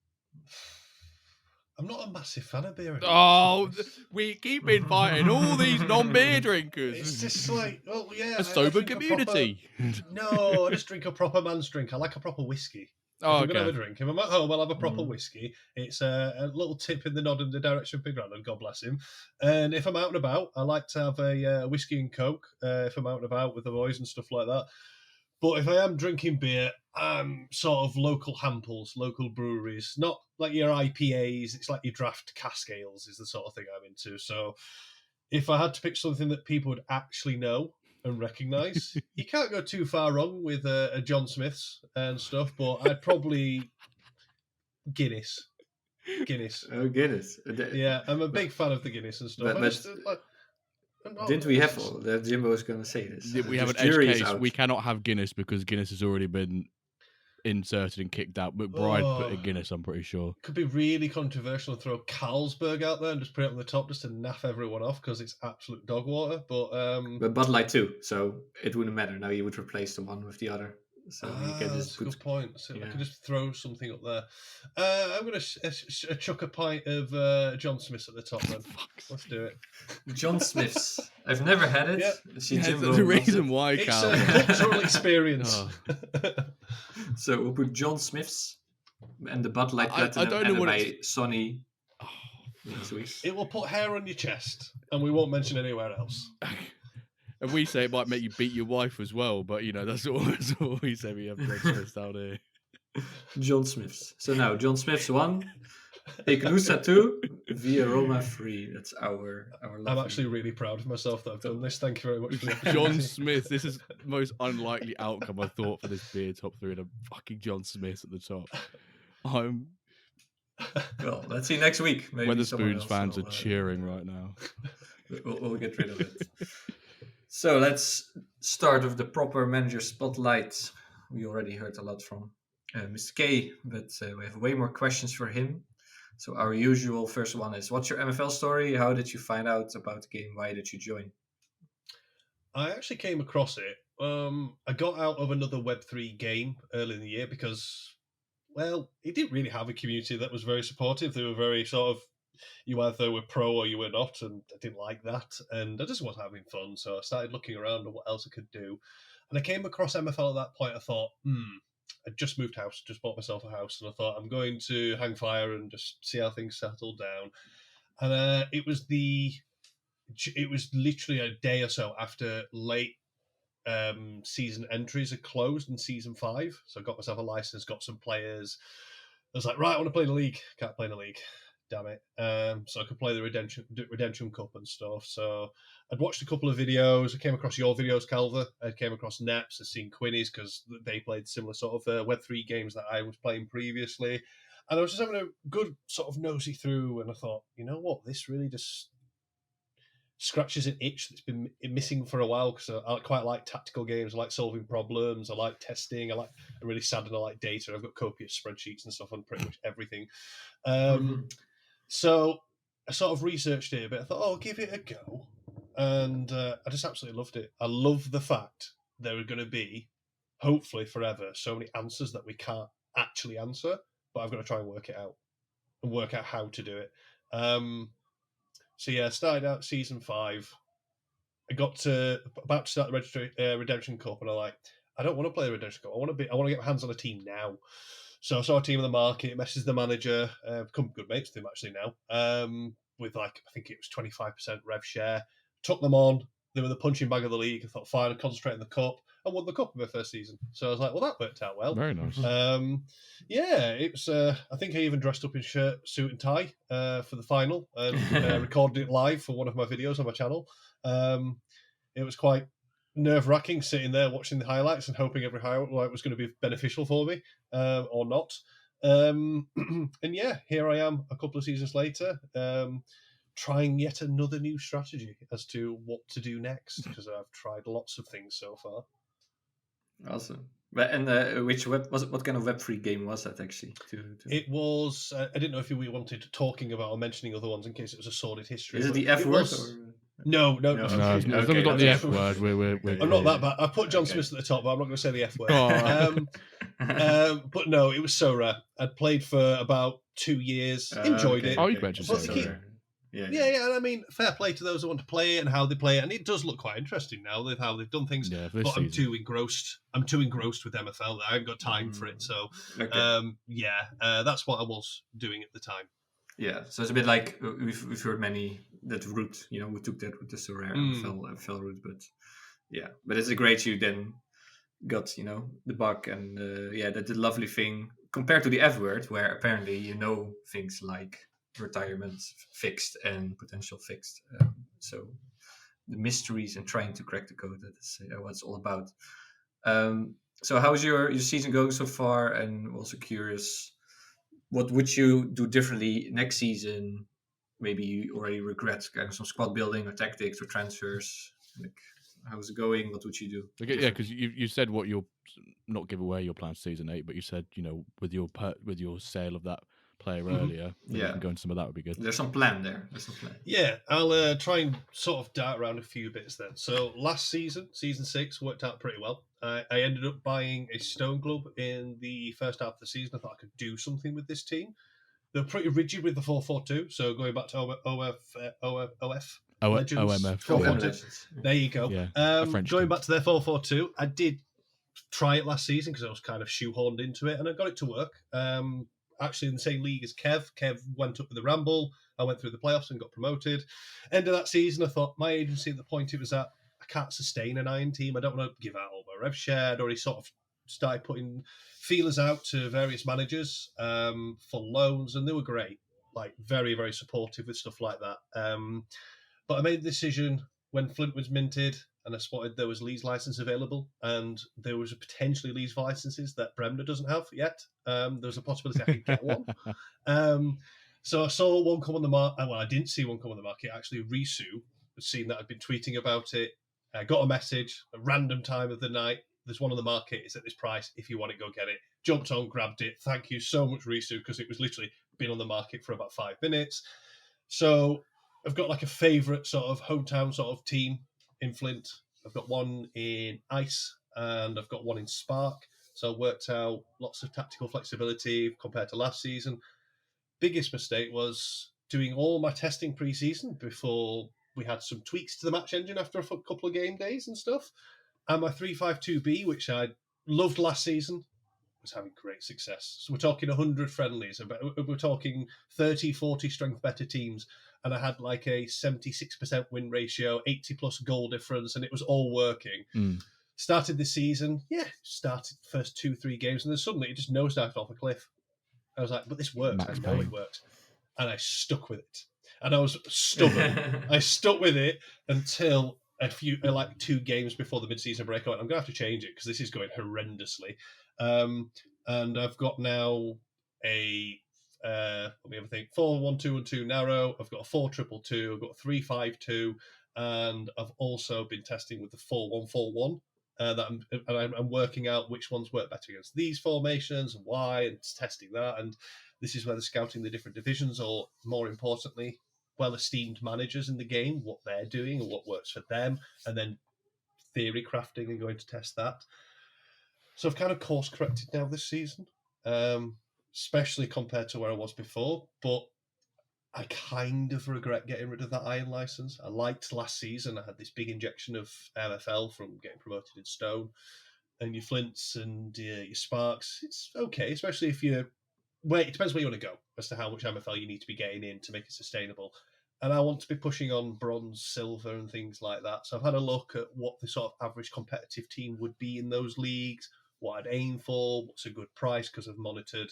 I'm not a massive fan of beer. Oh, we keep inviting all these non-beer drinkers. It's just like, a sober community. No, I just drink a proper man's drink. I like a proper whiskey. If I'm going to have a drink. If I'm at home, I'll have a proper whiskey. It's a little tip in the nod in the direction of Big Brandon, God bless him. And if I'm out and about, I like to have a whiskey and Coke if I'm out and about with the boys and stuff like that. But if I am drinking beer, I'm sort of local hamples, local breweries, not like your IPAs. It's like your draft cask ales is the sort of thing I'm into. So if I had to pick something that people would actually know and recognise, you can't go too far wrong with a John Smith's and stuff, but I'd probably Guinness. Oh, Guinness. Yeah, I'm a big fan of the Guinness and stuff. Didn't we have all that? Jimbo was going to say this. We have an edge case. We cannot have Guinness because Guinness has already been inserted and kicked out. McBride put in Guinness, I'm pretty sure. Could be really controversial and throw Carlsberg out there and just put it on the top just to naff everyone off because it's absolute dog water. But Bud Light too, so it wouldn't matter. Now you would replace the one with the other. So you can just that's a good point. So I can just throw something up there. I'm going to chuck a pint of John Smith's at the top then. Let's do it. John Smith's. I've never had it. Yeah. See, That's Jimbo the loves reason it. why, It's Cal. a cultural experience. So we'll put John Smith's and the Bud Light Platinum I don't know and what my it's... Sonny next week. It will put hair on your chest, and we won't mention anywhere else. And we say it might make you beat your wife as well, but that's all we say. We have John Smith's down here. John Smith's. So now John Smith's 1, Ignusa 2, Via Roma 3. That's our I'm actually really proud of myself that I've done this. Thank you very much for the John opportunity. Smith. This is the most unlikely outcome I thought for this beer top 3, and a fucking John Smith at the top. Well, let's see next week. Maybe When the someone Spoons else fans will, are cheering right now. We'll get rid of it. So let's start with the proper manager spotlight. We already heard a lot from Mr. K, but we have way more questions for him. So our usual first one is, what's your MFL story? How did you find out about the game? Why did you join? I actually came across it. I got out of another Web3 game early in the year because, well, it didn't really have a community that was very supportive. They were very sort of, you either were pro or you were not, and I didn't like that. And I just wasn't having fun, so I started looking around at what else I could do. And I came across MFL at that point. I thought, I just moved house, just bought myself a house, and I thought I'm going to hang fire and just see how things settle down. And it was literally a day or so after late season entries had closed in season 5. So I got myself a license, got some players. I was like, right, I want to play in the league. Can't play in the league. Damn it. So I could play the Redemption Cup and stuff. So I'd watched a couple of videos. I came across your videos, Calva. I came across Neps. I'd seen Quinny's because they played similar sort of Web3 games that I was playing previously. And I was just having a good sort of nosy through, and I thought, you know what, this really just scratches an itch that's been missing for a while, because I quite like tactical games. I like solving problems. I like testing. I'm really sad, and I like data. I've got copious spreadsheets and stuff on pretty much everything. So I sort of researched it a bit. I thought, I'll give it a go. And I just absolutely loved it. I love the fact there are going to be, hopefully forever, so many answers that we can't actually answer, but I've got to try and work it out and work out how to do it. So yeah, started out season 5. I got to about to start the Redemption Cup, and I don't want to play the Redemption Cup. I want to get my hands on a team now. So I saw a team in the market, messaged the manager, become good mates with him actually now, with I think it was 25% rev share. Took them on. They were the punching bag of the league. I thought, fine, I'd concentrate on the cup. I won the cup in my first season. So I was like, well, that worked out well. Very nice. Yeah, it was. I think I even dressed up in shirt, suit and tie for the final, and recorded it live for one of my videos on my channel. It was quite nerve-wracking sitting there watching the highlights and hoping every highlight was going to be beneficial for me or not. And yeah, here I am a couple of seasons later, trying yet another new strategy as to what to do next, because I've tried lots of things so far. Awesome. And what kind of Web3 game was that actually? It was. I didn't know if we wanted talking about or mentioning other ones in case it was a sordid history. Is it the F word? No. It's not the F word. I'm not that bad. I put John Smith at the top, but I'm not going to say the F word. But no, it was so rare. I'd played for about 2 years, enjoyed it. Oh, you mentioned so rare. Yeah, and I mean, fair play to those who want to play it and how they play it, and it does look quite interesting now with how they've done things. Yeah, but I'm too engrossed with MFL. I haven't got time for it, so that's what I was doing at the time. Yeah, so it's a bit like we've heard many that route, who took that with the so rare MFL route, but it's great you then got the bug and that's a lovely thing compared to the F word, where apparently things like retirement fixed and potential fixed. So the mysteries and trying to crack the code, that's what it's all about. So how's your season going so far? And also curious, what would you do differently next season? Maybe you already regret kind of some squad building or tactics or transfers. Like, how's it going? What would you do? Yeah, because you said not give away your plans season 8, but you said with your sale of that player earlier. Maybe we can go into some of that. Would be good. There's some plan there. Yeah, I'll try and sort of dart around a few bits then. So last season, season 6, worked out pretty well. I ended up buying a Stone Club in the first half of the season. I thought I could do something with this team. They're pretty rigid with the 4-4-2. So going back to OMF. 4-4-2. There you go. Yeah, going back to their 4-4-2, I did try it last season because I was kind of shoehorned into it, and I got it to work. Actually, in the same league as Kev. Kev went up with the Ramble. I went through the playoffs and got promoted. End of that season, I thought my agency at the point it was at, I can't sustain an Iron team. I don't want to give out all my rev share. I'd already sort of started putting feelers out to various managers for loans, and they were great, like very, very supportive with stuff like that. But I made the decision when Flint was minted, and I spotted there was Lee's license available, and there was potentially Lee's licenses that Bremner doesn't have yet. There was a possibility I could get one. So I saw one come on the market. Well, I didn't see one come on the market. Actually, Risu had seen that I'd been tweeting about it. I got a message, a random time of the night. There's one on the market. It's at this price. If you want it, go get it. Jumped on, grabbed it. Thank you so much, Risu, because it was literally been on the market for about 5 minutes. So I've got like a favourite sort of hometown sort of team in Flint. I've got one in Ice and I've got one in Spark. So I worked out lots of tactical flexibility compared to last season. Biggest mistake was doing all my testing pre-season before we had some tweaks to the match engine after a couple of game days and stuff. And my 352B, which I loved last season, was having great success. So we're talking 100 friendlies. We're talking 30, 40 strength better teams. And I had like a 76% win ratio, 80 plus goal difference, and it was all working. Started the season, started the first 2-3 games, and then suddenly it just nosedived off a cliff. I was like, but this works. I know it works. And I stuck with it. And I was stubborn. I stuck with it until a few, like 2 games before the mid-season break. I went, I'm going to have to change it because this is going horrendously. And I've got now a, let me have a think, 4-1-2-1-2 narrow. I've got a 4-2-2. I've got a 3-5-2. And I've also been testing with the 4-1-4-1. I'm working out which ones work better against these formations and why, and testing that. And this is where they're scouting the different divisions, or more importantly, well-esteemed managers in the game, what they're doing and what works for them, and then theory crafting and going to test that. So I've kind of course corrected now this season, especially compared to where I was before. But I kind of regret getting rid of that Iron license. I liked last season. I had this big injection of MFL from getting promoted in Stone. And your Flints and your Sparks, it's okay, especially if you're... Well, it depends where you want to go as to how much MFL you need to be getting in to make it sustainable. And I want to be pushing on bronze, silver, and things like that. So I've had a look at what the sort of average competitive team would be in those leagues, what I'd aim for, what's a good price, because I've monitored...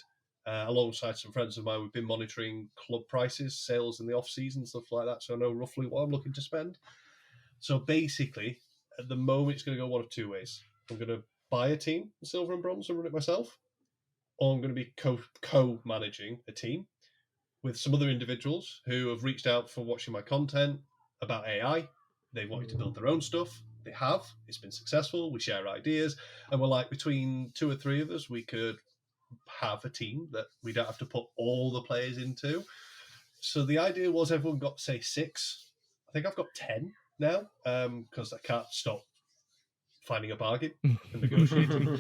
alongside some friends of mine, we've been monitoring club prices, sales in the off-season, stuff like that, so I know roughly what I'm looking to spend. So basically, at the moment, it's going to go one of 2 ways. I'm going to buy a team, silver and bronze, and run it myself, or I'm going to be co-managing a team with some other individuals who have reached out for watching my content about AI. They wanted to build their own stuff. They have. It's been successful. We share ideas. And we're like, between 2 or 3 of us, we could have a team that we don't have to put all the players into. So the idea was everyone got, say, 6. I think I've got 10 now, because I can't stop finding a bargain and negotiating.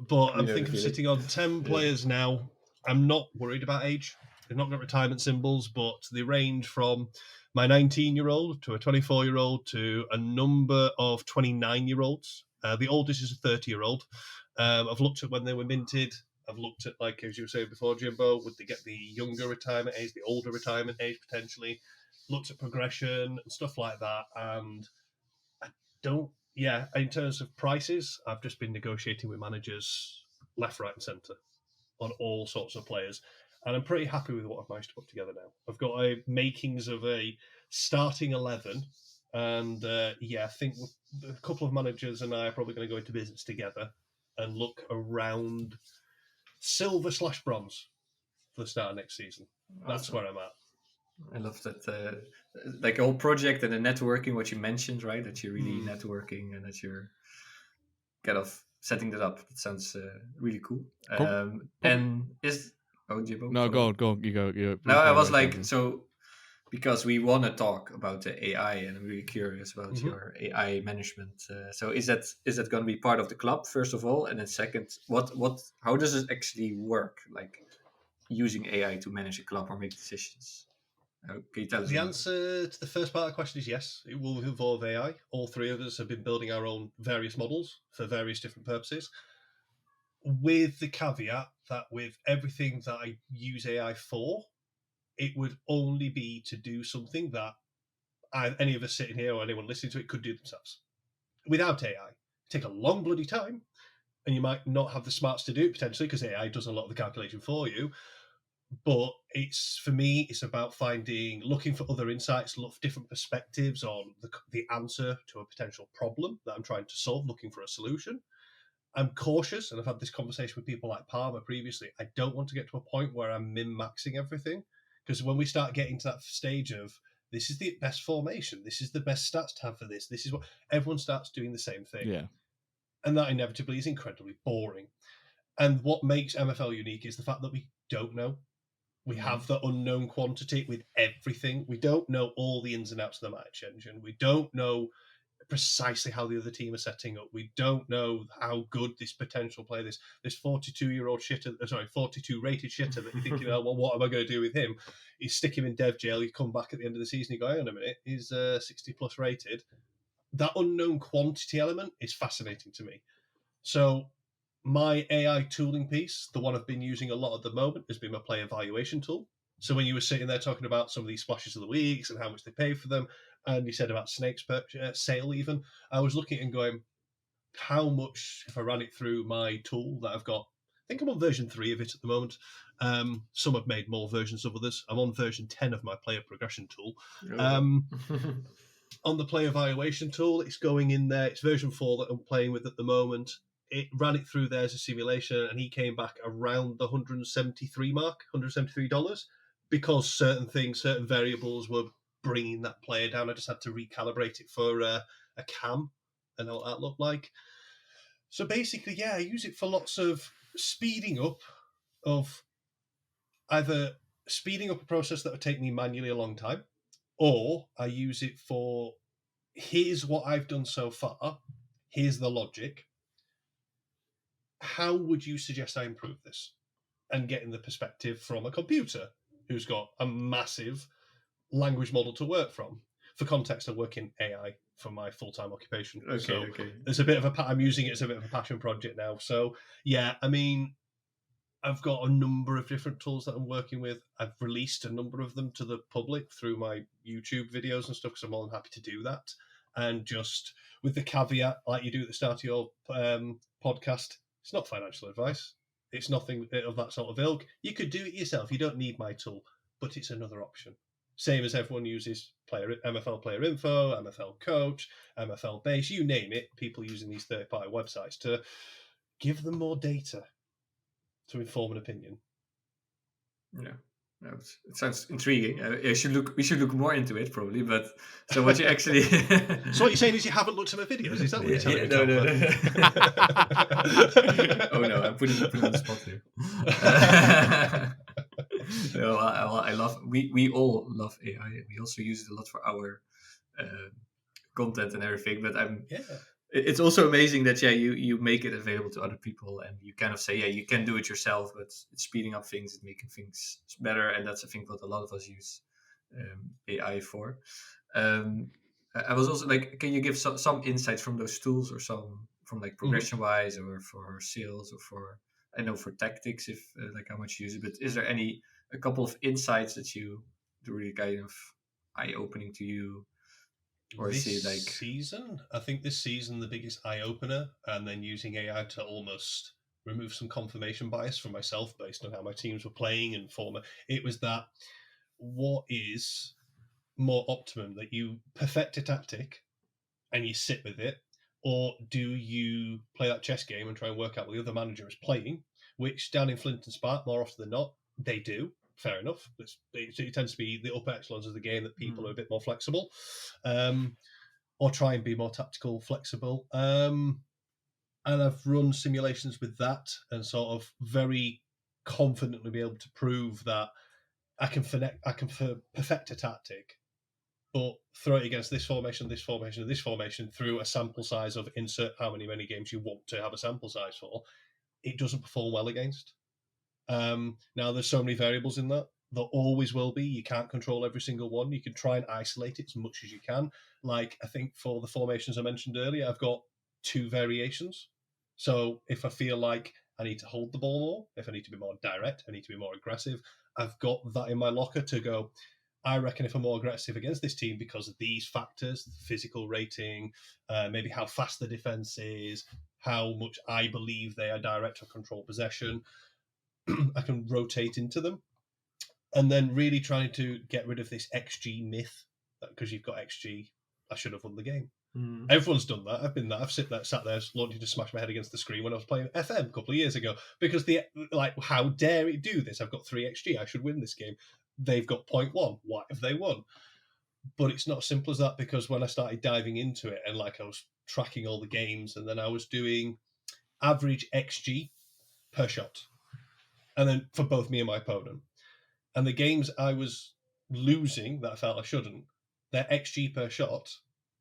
But I'm thinking of sitting on 10 players now. I'm not worried about age. They've not got retirement symbols, but they range from my 19-year-old to a 24-year-old to a number of 29-year-olds. The oldest is a 30-year-old. I've looked at when they were minted. I've looked at, like, as you were saying before, Jimbo, would they get the younger retirement age, the older retirement age potentially? Looked at progression and stuff like that. And I don't, in terms of prices, I've just been negotiating with managers left, right, and centre on all sorts of players. And I'm pretty happy with what I've managed to put together now. I've got a makings of a starting 11. And I think a couple of managers and I are probably going to go into business together and look around silver/bronze for the start of next season. That's awesome. Where I'm at. I love that, like the whole project and the networking, what you mentioned, right? That you're really networking and that you're kind of setting that up. That sounds really cool. And Oh, Jimbo. No, go on. You go. No, I was like, so because we want to talk about the AI, and I'm really curious about your AI management. So is that going to be part of the club first of all, and then second, how does it actually work? Like using AI to manage a club or make decisions. Can you tell us? The answer to the first part of the question is yes. It will involve AI. All three of us have been building our own various models for various different purposes, with the caveat that with everything that I use AI for, it would only be to do something that any of us sitting here or anyone listening to it could do themselves. Without AI, it'd take a long bloody time, and you might not have the smarts to do it potentially because AI does a lot of the calculation for you. But for me, it's about looking for other insights, look for different perspectives on the answer to a potential problem that I'm trying to solve, looking for a solution. I'm cautious, and I've had this conversation with people like Palmer previously. I don't want to get to a point where I'm min-maxing everything, because when we start getting to that stage of this is the best formation, this is the best stats to have for this is what everyone starts doing the same thing. Yeah. And that inevitably is incredibly boring. And what makes MFL unique is the fact that we don't know. We have the unknown quantity with everything. We don't know all the ins and outs of the match engine. We don't know precisely how the other team are setting up. We don't know how good this potential player, this 42-year-old shitter, 42 rated shitter that you're thinking, oh, well, what am I going to do with him? You stick him in dev jail, you come back at the end of the season, you go, hang on a minute, he's 60 plus rated. That unknown quantity element is fascinating to me. So my AI tooling piece, the one I've been using a lot at the moment, has been my player evaluation tool. So when you were sitting there talking about some of these splashes of the weeks and how much they pay for them, and you said about Snake's sale even, I was looking and going, how much, if I ran it through my tool that I've got, I think I'm on version 3 of it at the moment. Some have made more versions of others. I'm on version 10 of my player progression tool. On the player evaluation tool, it's going in there. It's version 4 that I'm playing with at the moment. It ran it through there as a simulation, and he came back around the $173 mark, $173, because certain variables were bringing that player down. I just had to recalibrate it for a cam and what that looked like. So basically, yeah, I use it for lots of speeding up of either speeding up a process that would take me manually a long time, or I use it for, here's what I've done so far, here's the logic. How would you suggest I improve this? And getting the perspective from a computer who's got a massive language model to work from. For context, I work in AI for my full-time occupation. Okay. There's a bit of I'm using it as a bit of a passion project now. So yeah, I mean, I've got a number of different tools that I'm working with. I've released a number of them to the public through my YouTube videos and stuff, because I'm more than happy to do that. And just with the caveat, like you do at the start of your podcast, it's not financial advice. It's nothing of that sort of ilk. You could do it yourself. You don't need my tool, but it's another option. Same as everyone uses MFL Player Info, MFL Coach, MFL Base, you name it. People using these third-party websites to give them more data to inform an opinion. Yeah. No, it sounds intriguing. We should look more into it, probably. But so what you actually so what you're saying is you haven't looked at my videos? Is that what you're telling me? No. Oh no, I'm putting on the spot here. No, I love. We all love AI. We also use it a lot for our content and everything. But it's also amazing that you make it available to other people, and you kind of say you can do it yourself, but it's speeding up things, it's making things better, and that's I think what a lot of us use AI for. I was also like, can you give some insights from those tools, or some from like progression wise, or for sales, or for for tactics, if like how much you use it? But is there a couple of insights that you do really kind of eye opening to you? Or season? I think this season, the biggest eye-opener, and then using AI to almost remove some confirmation bias from myself based on how my teams were playing and former. It was that, what is more optimum, that you perfect a tactic and you sit with it, or do you play that chess game and try and work out what the other manager is playing, which down in Flint and Spark, more often than not, they do. Fair enough. It tends to be the upper echelons of the game that people are a bit more flexible, or try and be more tactical, flexible. And I've run simulations with that, and sort of very confidently be able to prove that I can perfect a tactic, but throw it against this formation, this formation, and this formation through a sample size of insert how many games you want to have a sample size for, it doesn't perform well against. Now, there's so many variables in that. There always will be. You can't control every single one. You can try and isolate it as much as you can. Like, I think for the formations I mentioned earlier, I've got 2 variations. So if I feel like I need to hold the ball more, if I need to be more direct, I need to be more aggressive, I've got that in my locker to go, I reckon if I'm more aggressive against this team because of these factors, physical rating, maybe how fast the defense is, how much I believe they are direct or control possession, I can rotate into them. And then really trying to get rid of this XG myth that because you've got XG, I should have won the game. Everyone's done that. I've been there. I've sat there wanting to smash my head against the screen when I was playing FM a couple of years ago because how dare it do this? I've got 3 XG. I should win this game. They've got 0.1. Why have they won? But it's not as simple as that because when I started diving into it and I was tracking all the games and then I was doing average XG per shot. And then for both me and my opponent. And the games I was losing that I felt I shouldn't, their XG per shot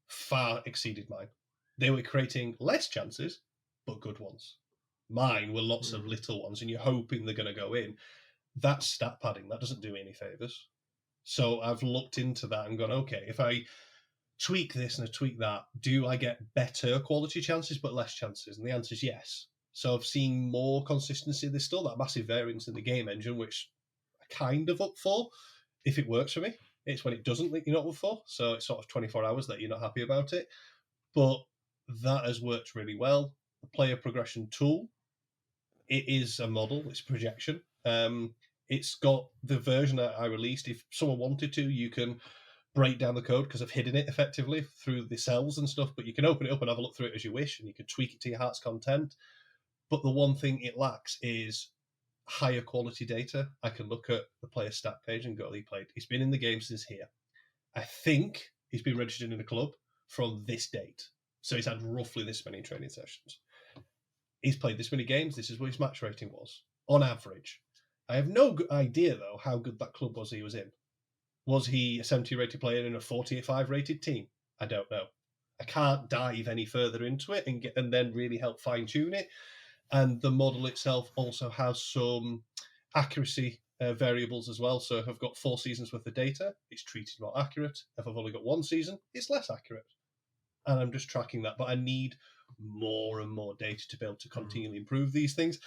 far exceeded mine. They were creating less chances, but good ones. Mine were lots of little ones, and you're hoping they're going to go in. That's stat padding. That doesn't do me any favours. So I've looked into that and gone, okay, if I tweak this and I tweak that, do I get better quality chances but less chances? And the answer is yes. So I've seen more consistency. There's still that massive variance in the game engine, which I kind of up for if it works for me. It's when it doesn't that you're not up for. So it's sort of 24 hours that you're not happy about it. But that has worked really well. The player progression tool, it is a model, it's a projection. It's got the version that I released. If someone wanted to, you can break down the code because I've hidden it effectively through the cells and stuff, but you can open it up and have a look through it as you wish, and you can tweak it to your heart's content. But the one thing it lacks is higher quality data. I can look at the player stat page and go, he's been in the game since here. I think he's been registered in a club from this date. So he's had roughly this many training sessions. He's played this many games. This is what his match rating was, on average. I have no idea, though, how good that club was he was in. Was he a 70 rated player in a 45 rated team? I don't know. I can't dive any further into it and then really help fine tune it. And the model itself also has some accuracy variables as well. So if I've got 4 seasons worth of data, it's treated more accurate. If I've only got 1 season, it's less accurate. And I'm just tracking that. But I need more and more data to be able to continually improve these things.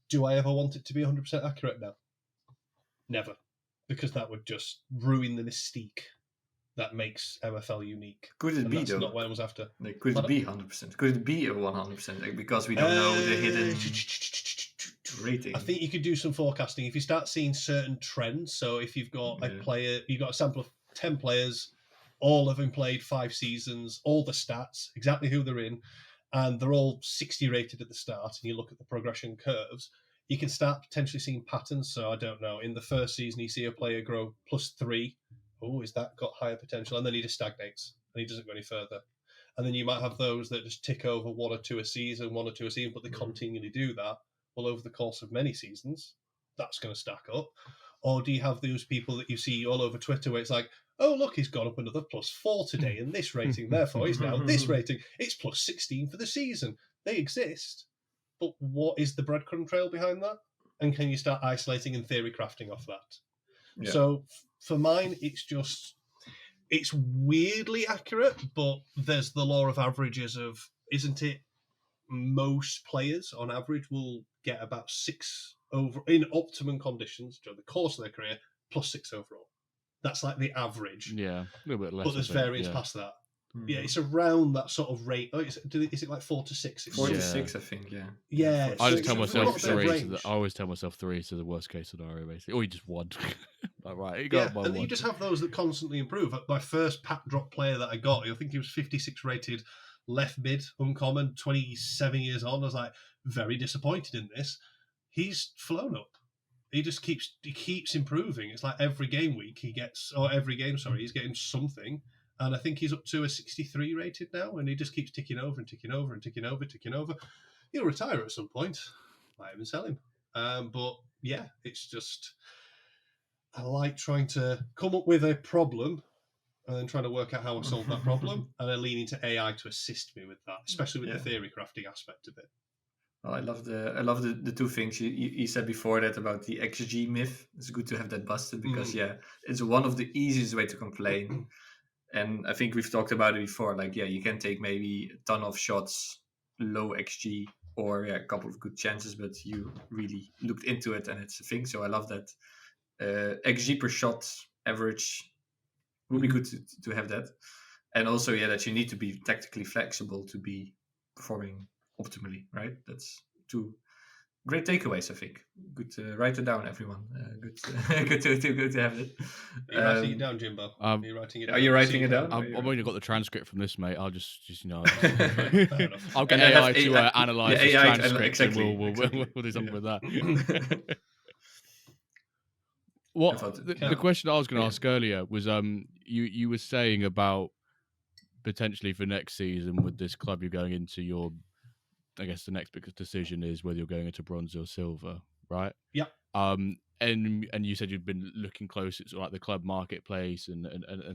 Do I ever want it to be 100% accurate? No. Never. Because that would just ruin the mystique that makes MFL unique. Could it be, though? Not what I was after. Could it be 100%? Could it be a 100%? Because we don't know the hidden rating. I think you could do some forecasting. If you start seeing certain trends, so if you've got a player, you've got a sample of 10 players, all of them played 5 seasons, all the stats, exactly who they're in, and they're all 60 rated at the start, and you look at the progression curves, you can start potentially seeing patterns. So I don't know, in the first season, you see a player grow +3. Oh, is that got higher potential? And then he just stagnates and he doesn't go any further. And then you might have those that just tick over 1 or 2 a season, but they continually do that. Well, over the course of many seasons, that's going to stack up. Or do you have those people that you see all over Twitter where it's like, oh, look, he's gone up another +4 today in this rating. Therefore, he's now this rating. It's +16 for the season. They exist. But what is the breadcrumb trail behind that? And can you start isolating and theory crafting off that? Yeah. So for mine, it's weirdly accurate, but there's the law of averages of, isn't it? Most players on average will get about 6 over in optimum conditions during the course of their career, +6 overall. That's like the average. Yeah, a little bit less. But there's variance past that. Yeah, it's around that sort of rate. Oh, is it like 4 to 6? 4 to 6, I think. Yeah. Yeah. I just tell myself 3. I always tell myself 3 to the worst case scenario, basically. Or you just 1. Like, right, you got 1. And you just have those that constantly improve. My first pack drop player that I got, I think he was 56 rated, left mid, uncommon, 27 years on. I was like, very disappointed in this. He's flown up. He just keeps improving. It's like every game week he's getting something. And I think he's up to a 63 rated now, and he just keeps ticking over and ticking over and ticking over, ticking over. He'll retire at some point. Might even sell him. But yeah, it's just I like trying to come up with a problem and then trying to work out how I solve that problem, and then lean into AI to assist me with that, especially with the theory crafting aspect of it. Well, I love the two things you said before that about the XG myth. It's good to have that busted because it's one of the easiest way to complain. And I think we've talked about it before. Like, you can take maybe a ton of shots, low XG, or a couple of good chances, but you really looked into it and it's a thing. So I love that. XG per shot average would be good to have that. And also, that you need to be tactically flexible to be performing optimally, right? That's two great takeaways, I think. Good to write it down, everyone. Good to have it. Are you writing it down, Jimbo? Are you writing it down? Are you writing it down? I've only got the transcript from this, mate. I'll just Fair enough. I'll get AI to analyze this transcript, exactly, and we'll do something with that. The question I was going to ask earlier was, you were saying about potentially for next season with this club you're going into, I guess the next biggest decision is whether you're going into bronze or silver, right? Yeah. And you said you'd been looking close at sort of like the club marketplace and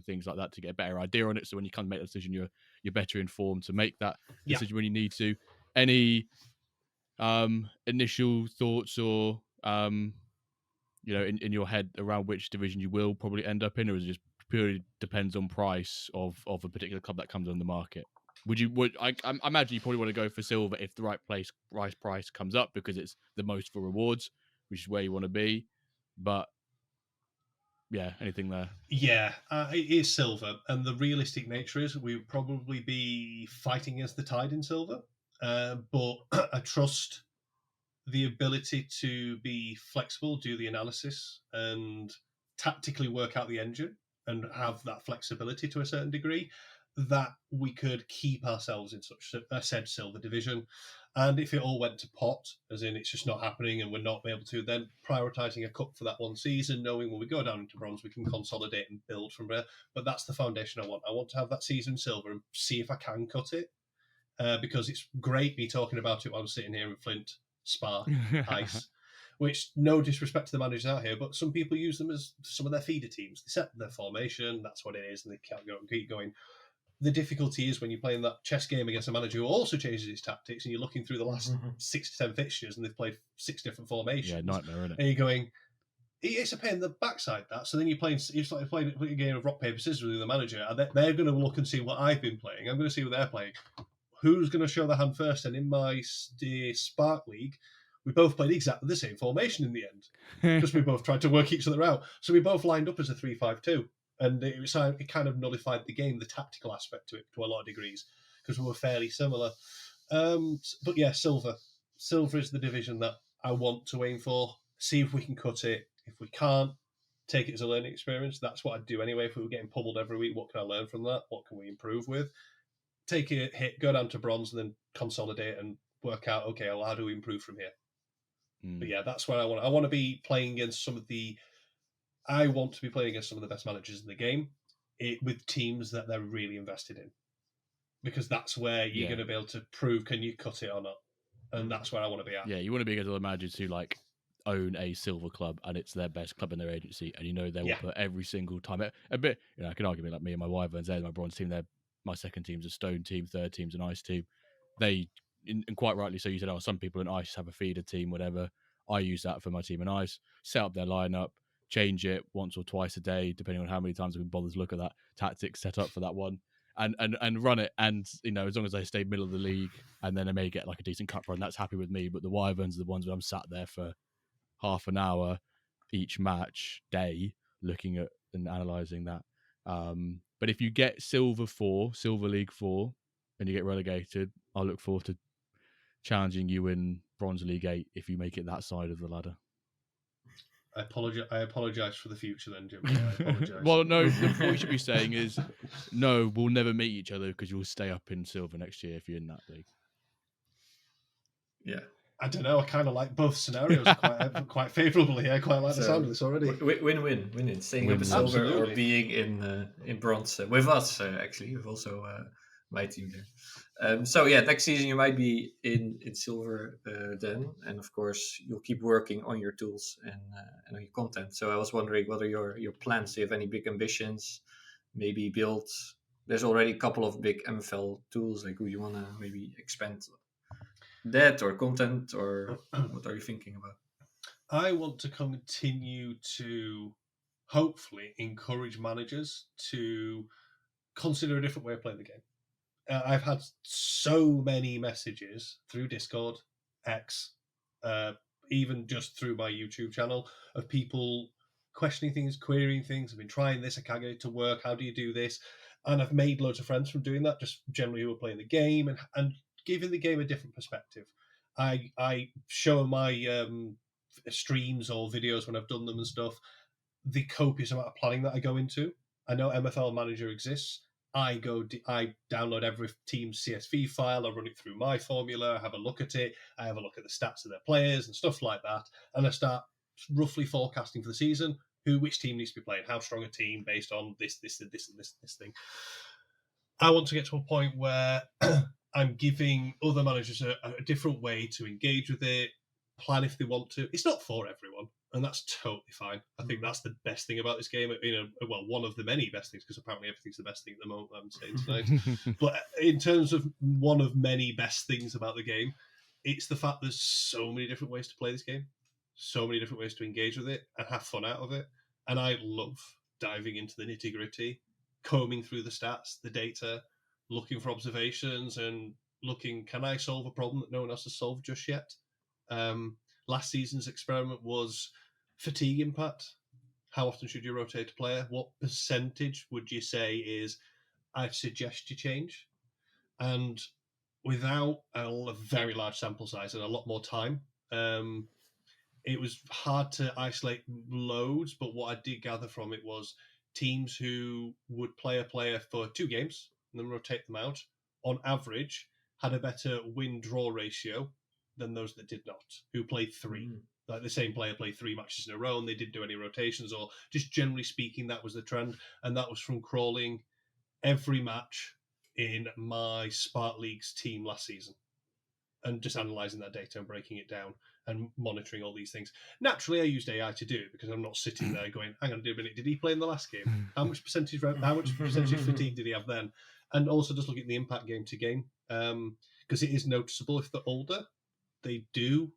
things like that to get a better idea on it. So when you kind of make that decision, you're better informed to make that decision when you need to. Any initial thoughts or in your head around which division you will probably end up in, or is it just purely depends on price of a particular club that comes on the market? I imagine you probably want to go for silver if the right price comes up because it's the most for rewards, which is where you want to be. But anything there? Yeah, it is silver, and the realistic nature is we would probably be fighting against the tide in silver. But I trust the ability to be flexible, do the analysis, and tactically work out the engine, and have that flexibility to a certain degree, that we could keep ourselves in such a said silver division. And if it all went to pot, as in it's just not happening and we're not able to, then prioritising a cup for that one season, knowing when we go down into bronze, we can consolidate and build from there. But that's the foundation I want. I want to have that season silver and see if I can cut it. Because it's great me talking about it while I'm sitting here in Flint, Spa, Ice, which no disrespect to the managers out here, but some people use them as some of their feeder teams. They set their formation, that's what it is, and they can't keep going. The difficulty is when you're playing that chess game against a manager who also changes his tactics, and you're looking through the last 6 to 10 fixtures, and they've played 6 different formations. Yeah, nightmare, isn't it? And you're going, it's a pain in the backside, that. So then you're like playing a game of rock, paper, scissors with the manager, and they're going to look and see what I've been playing. I'm going to see what they're playing. Who's going to show their hand first? And in my Spark League, we both played exactly the same formation in the end, because we both tried to work each other out. So we both lined up as a 3-5-2. And it kind of nullified the game, the tactical aspect to it, to a lot of degrees, because we were fairly similar. But yeah, silver. Silver is the division that I want to aim for. See if we can cut it. If we can't, take it as a learning experience. That's what I'd do anyway. If we were getting pummeled every week, what can I learn from that? What can we improve with? Take a hit, go down to bronze, and then consolidate and work out, okay, well, how do we improve from here? But yeah, that's what I want. I want to be playing against some of the best managers in the game, with teams that they're really invested in, because that's where you're going to be able to prove, can you cut it or not? And that's where I want to be at. Yeah, you want to be against other managers who own a silver club and it's their best club in their agency, and they will put every single time a bit. I can argue like me and my Wyverns, they're my bronze team. My second team's a stone team, third team's an ice team. They, and quite rightly so, you said, some people in ice have a feeder team, whatever. I use that for my team in ice. Set up their lineup. Change it once or twice a day, depending on how many times we can bother to look at that tactics set up for that one, and run it. And as long as I stay middle of the league, and then I may get like a decent cup run, that's happy with me. But the Wyverns are the ones where I'm sat there for half an hour each match day, looking at and analysing that. But if you get Silver League 4, and you get relegated, I'll look forward to challenging you in Bronze League 8 if you make it that side of the ladder. I apologise for the future then, Jim. I apologise. Well, no, what you should be saying is, no, we'll never meet each other because you'll stay up in silver next year if you're in that league. Yeah. I don't know. I kind of like both scenarios quite favourably. I quite like the sound of this already. Win-win. Staying up in silver or being in bronze with us. Actually, we've also my team there. So yeah, next season you might be in silver then, and of course you'll keep working on your tools and on your content. So I was wondering, what are your plans? Do you have any big ambitions? Maybe build. There's already a couple of big MFL tools. Like, who you wanna maybe expand that or content, or what are you thinking about? I want to continue to hopefully encourage managers to consider a different way of playing the game. I've had so many messages through Discord, X, even just through my YouTube channel, of people questioning things, querying things. I've been trying this, I can't get it to work. How do you do this? And I've made loads of friends from doing that, just generally who are playing the game and giving the game a different perspective. I show my streams or videos when I've done them and stuff, the copious amount of planning that I go into. I know MFL Manager exists. I download every team's CSV file. I run it through my formula. I have a look at it. I have a look at the stats of their players and stuff like that. And I start roughly forecasting for the season which team needs to be playing, how strong a team based on this thing. I want to get to a point where I'm giving other managers a different way to engage with it, plan if they want to. It's not for everyone, and that's totally fine. I think that's the best thing about this game. One of the many best things, because apparently everything's the best thing at the moment, I'm saying tonight. But in terms of one of many best things about the game, it's the fact there's so many different ways to play this game, so many different ways to engage with it and have fun out of it. And I love diving into the nitty-gritty, combing through the stats, the data, looking for observations and looking, can I solve a problem that no one else has solved just yet? Last season's experiment was fatigue impact. How often should you rotate a player? What percentage would you say is, I'd suggest you change? And without a very large sample size and a lot more time, it was hard to isolate loads, but what I did gather from it was teams who would play a player for 2 games and then rotate them out, on average, had a better win-draw ratio than those that did not, who played 3. Like the same player played 3 matches in a row and they didn't do any rotations, or just generally speaking, that was the trend. And that was from crawling every match in my Spark League's team last season and just analysing that data and breaking it down and monitoring all these things. Naturally, I used AI to do it because I'm not sitting there going, hang on a minute, did he play in the last game? How much percentage fatigue did he have then? And also just looking at the impact game to game, because it is noticeable if they're older, they do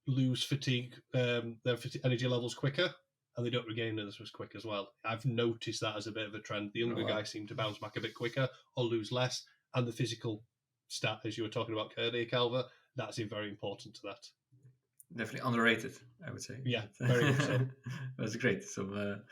lose fatigue, their energy levels quicker, and they don't regain this as quick as well. I've noticed that as a bit of a trend. The younger guys seem to bounce back a bit quicker or lose less, and the physical stat, as you were talking about, Calva, that's very important to that. Definitely underrated, I would say. Yeah, very much so. That's great. Some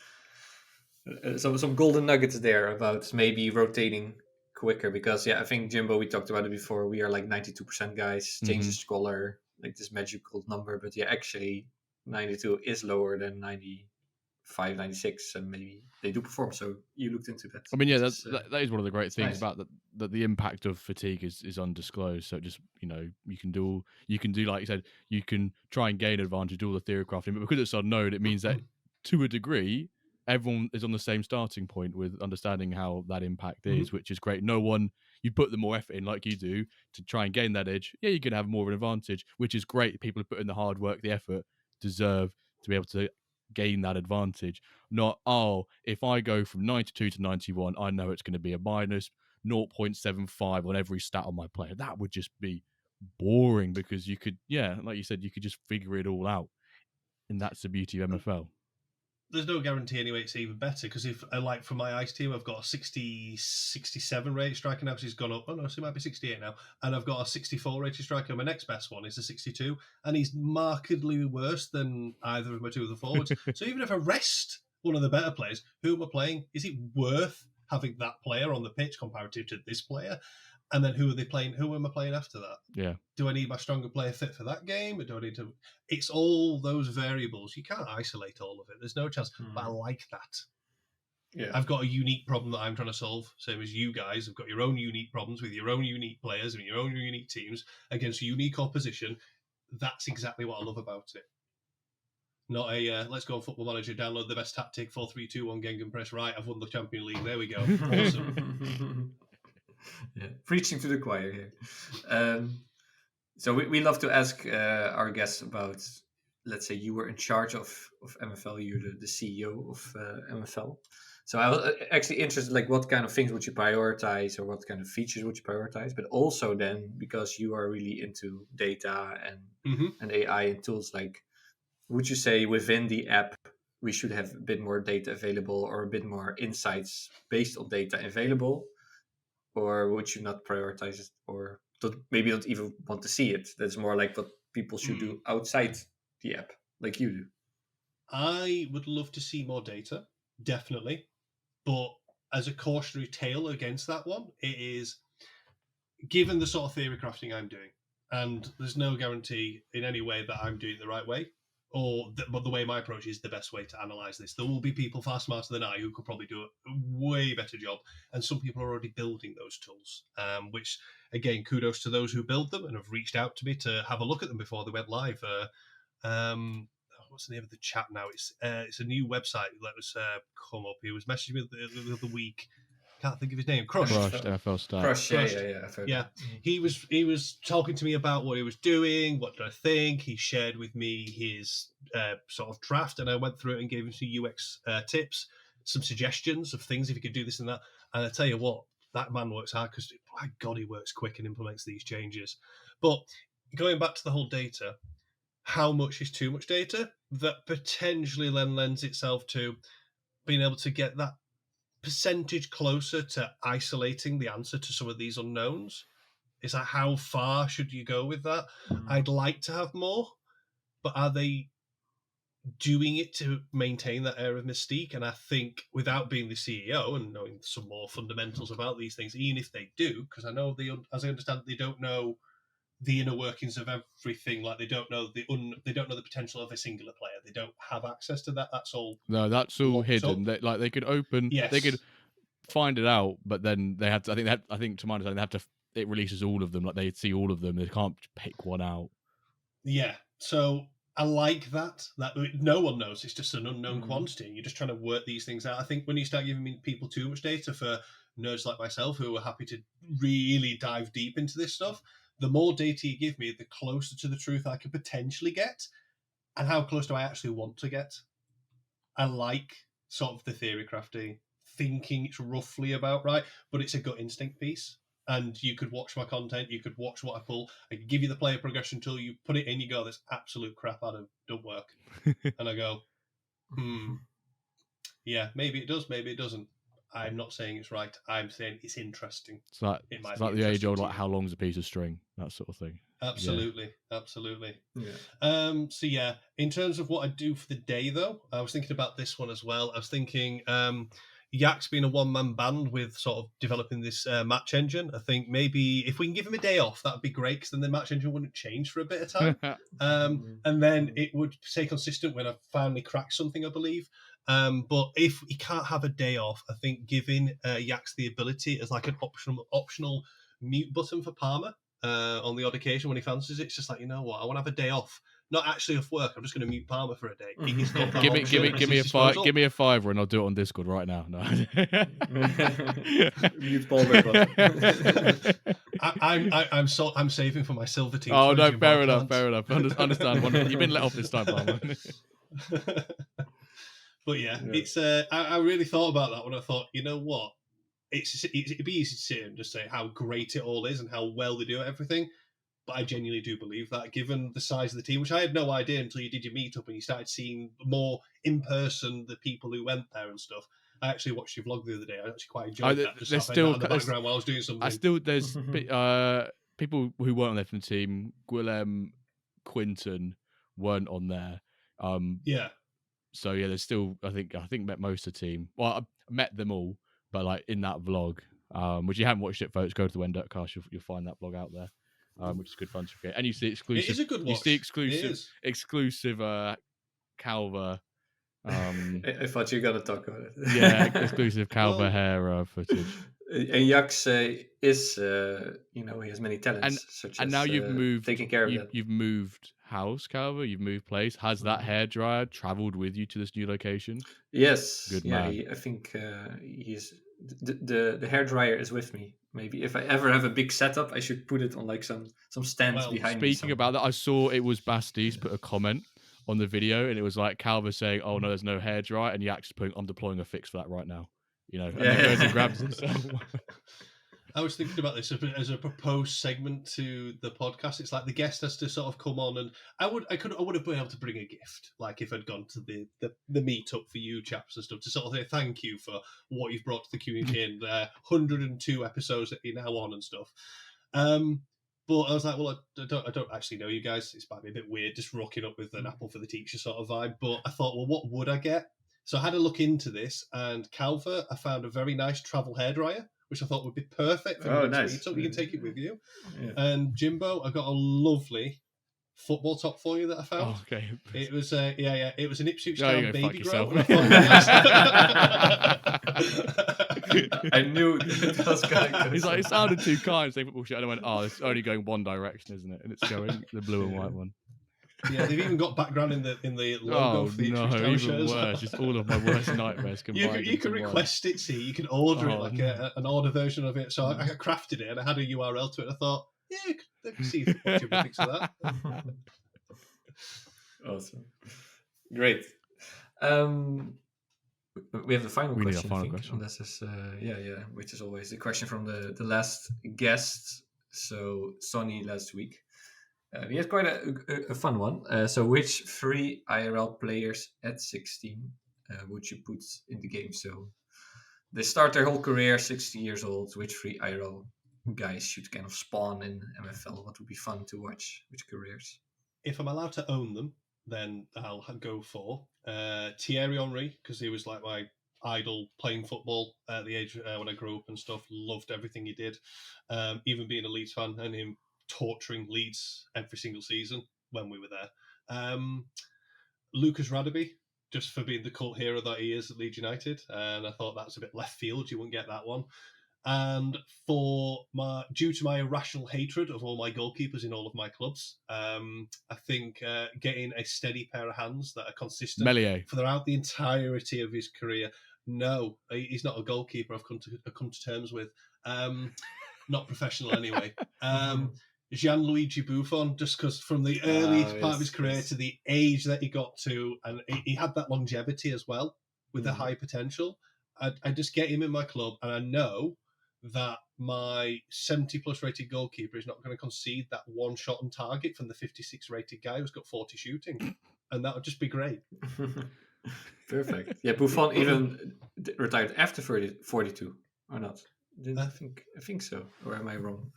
golden nuggets there about maybe rotating quicker, because I think, Jimbo, we talked about it before, we are like 92% guys, change the scholar, like this magical number, but actually 92 is lower than 95, 96, and maybe they do perform. So you looked into that. I mean, that is one of the great things about that the impact of fatigue is undisclosed. So just, you can do, like you said, you can try and gain advantage, do all the theory crafting, but because it's unknown, it means that to a degree, everyone is on the same starting point with understanding how that impact is, which is great. No one, you put the more effort in like you do to try and gain that edge. Yeah, you can have more of an advantage, which is great. People who put in the hard work, the effort, deserve to be able to gain that advantage. Not, if I go from 92 to 91, I know it's going to be a minus 0.75 on every stat on my player. That would just be boring, because you could, like you said, you could just figure it all out. And that's the beauty of MFL. There's no guarantee anyway it's even better, because if, like for my ice team, I've got a 67 rated striker now, because he's gone up. Oh no, so it might be 68 now. And I've got a 64 rated striker. My next best one is a 62, and he's markedly worse than either of my 2 of the forwards. So even if I rest one of the better players, who am I playing? Is it worth having that player on the pitch comparative to this player? And then who are they playing? Who am I playing after that? Yeah. Do I need my stronger player fit for that game? Or do I need to? It's all those variables. You can't isolate all of it. There's no chance. But I like that. Yeah. I've got a unique problem that I'm trying to solve. Same as you guys have got your own unique problems with your own unique players and your own unique teams against a unique opposition. That's exactly what I love about it. Not a let's go on Football Manager, download the best tactic, 4-3-2-1 Gengen press. Right, I've won the Champions League. There we go. Awesome. Yeah, preaching to the choir here. So we love to ask our guests about, let's say you were in charge of MFL, you're the CEO of MFL. So I was actually interested, like what kind of things would you prioritize, or what kind of features would you prioritize? But also then, because you are really into data and AI and tools, like would you say within the app we should have a bit more data available, or a bit more insights based on data available? Or would you not prioritize it, or maybe don't even want to see it? That's more like what people should do outside the app, like you do. I would love to see more data, definitely. But as a cautionary tale against that one, it is, given the sort of theory crafting I'm doing, and there's no guarantee in any way that I'm doing it the right way, but the way my approach is the best way to analyze this. There will be people far smarter than I who could probably do a way better job, and some people are already building those tools, which, again, kudos to those who build them and have reached out to me to have a look at them before they went live. What's the name of the chat now? It's a new website that was come up. He was messaging me the other week. Can't think of his name. Crushed MFL Stat. Crushed. Yeah. Yeah. He was talking to me about what he was doing. What did I think? He shared with me his sort of draft, and I went through it and gave him some UX tips, some suggestions of things if he could do this and that. And I tell you what, that man works hard, because my God, he works quick and implements these changes. But going back to the whole data, how much is too much data? That potentially then lends itself to being able to get that percentage closer to isolating the answer to some of these unknowns. Is that, how far should you go with that? I'd like to have more, but are they doing it to maintain that air of mystique? And I think, without being the CEO and knowing some more fundamentals about these things, even if they do, because I know as I understand, they don't know the inner workings of everything. Like they don't know the potential of a singular player. They don't have access to that. That's all. No, that's all hidden. They could open. Yes. They could find it out, but then they have to. I think to my understanding, they have to. It releases all of them. Like they see all of them. They can't pick one out. Yeah. So I like that no one knows. It's just an unknown quantity. You're just trying to work these things out. I think when you start giving people too much data, for nerds like myself who are happy to really dive deep into this stuff, the more data you give me, the closer to the truth I could potentially get. And how close do I actually want to get? I like sort of the theory crafting, thinking it's roughly about right, but it's a gut instinct piece. And you could watch my content, you could watch what I pull. I could give you the player progression tool, you put it in, you go, this absolute crap, Adam, don't work. And I go, yeah, maybe it does, maybe it doesn't. I'm not saying it's right. I'm saying it's interesting. It's like the age old, like how long's a piece of string, that sort of thing. Absolutely, absolutely. Yeah. So yeah, in terms of what I do for the day, though, I was thinking about this one as well. I was thinking, Yak's been a one-man band with sort of developing this match engine. I think maybe if we can give him a day off, that would be great, because then the match engine wouldn't change for a bit of time. And then it would stay consistent when I finally crack something, I believe. But if he can't have a day off, I think giving Yaks the ability as like an optional mute button for Palmer on the odd occasion when he fancies it, it's just like, you know what, I want to have a day off. Not actually off work. I'm just going to mute Palmer for a day. He's got that give me a $5 and I'll do it on Discord right now. No. Mute Palmer button. I'm saving for my silver team. Oh no, fair enough. Understand. You've been let off this time, Palmer. But yeah, it's. I really thought about that when I thought, you know what, it'd be easy to sit here and just say how great it all is and how well they do everything. But I genuinely do believe that, given the size of the team, which I had no idea until you did your meetup and you started seeing more in person the people who went there and stuff. I actually watched your vlog the other day. I actually quite enjoyed that. Just still in the background while I was doing something. There's people who weren't on there from the team. Gwilem, Quinton weren't on there. Yeah. So yeah, there's still. I think met most of the team. Well, I met them all, but like in that vlog, which you haven't watched it, folks, go to the WenDirkCast. You'll find that vlog out there. Which is good fun to get. And you see exclusive. It is a good watch. You see exclusive Calva. I thought you were gonna talk about it. Yeah, exclusive Calva hair footage. And Jax is, he has many talents. And now you've moved. Taking care of You've moved house, Calva. You've moved place. Has that hairdryer travelled with you to this new location? Yes. Good man. I think he's the hairdryer is with me. Maybe if I ever have a big setup, I should put it on like some stands behind me. Speaking about that, I saw it was Bastis put a comment on the video, and it was like Calva saying, "Oh no, there's no hairdryer," and Yak's putting, "I'm deploying a fix for that right now." And then goes and grabs himself. I was thinking about this as a proposed segment to the podcast. It's like the guest has to sort of come on, and I would have been able to bring a gift, like if I'd gone to the meetup for you chaps and stuff, to sort of say thank you for what you've brought to the community in 102 episodes that you're now on and stuff. But I was like, well, I don't actually know you guys. It's might be a bit weird just rocking up with an apple for the teacher sort of vibe. But I thought, well, what would I get? So I had a look into this, and Calva, I found a very nice travel hairdryer, which I thought would be perfect for the next meetup. You can take it with you. Yeah. And Jimbo, I got a lovely football top for you that I found. Oh, okay. It was it was an Ipswich Town baby grow. I knew it was going to. He's like, it sounded too kind saying football shit. And I went, oh, it's only going one direction, isn't it? And it's going the blue and white one. Yeah, they've even got background in the logo for the Ipswich Town even worse. Just all of my worst nightmares combined. You can request it. See, you can order it like an order version of it. So I crafted it and I had a URL to it. I thought, yeah, I can see if Jimbo thinks of that. Awesome, great. We have the final question. Need a final question. This is which is always the question from the last guest. So Sonny last week. We had quite a fun one. So which 3 IRL players at 16 would you put in the game? So they start their whole career, 16 years old. Which 3 IRL guys should kind of spawn in MFL? What would be fun to watch? Which careers? If I'm allowed to own them, then I'll go for Thierry Henry, because he was like my idol playing football at the age when I grew up and stuff. Loved everything he did. Even being a Leeds fan and him torturing Leeds every single season when we were there. Lucas Radebe, just for being the cult hero that he is at Leeds United, and I thought that's a bit left field. You wouldn't get that one. And due to my irrational hatred of all my goalkeepers in all of my clubs, I think getting a steady pair of hands that are consistent throughout the entirety of his career. No, he's not a goalkeeper. I've come to terms with. Not professional anyway. Gianluigi Buffon, just because from the early part of his career to the age that he got to, and he had that longevity as well with the high potential. I just get him in my club, and I know that my 70+ rated goalkeeper is not going to concede that one shot on target from the 56 rated guy who's got 40 shooting, and that would just be great. Perfect. Yeah, Buffon even retired after 42 or not? I think so. Or am I wrong?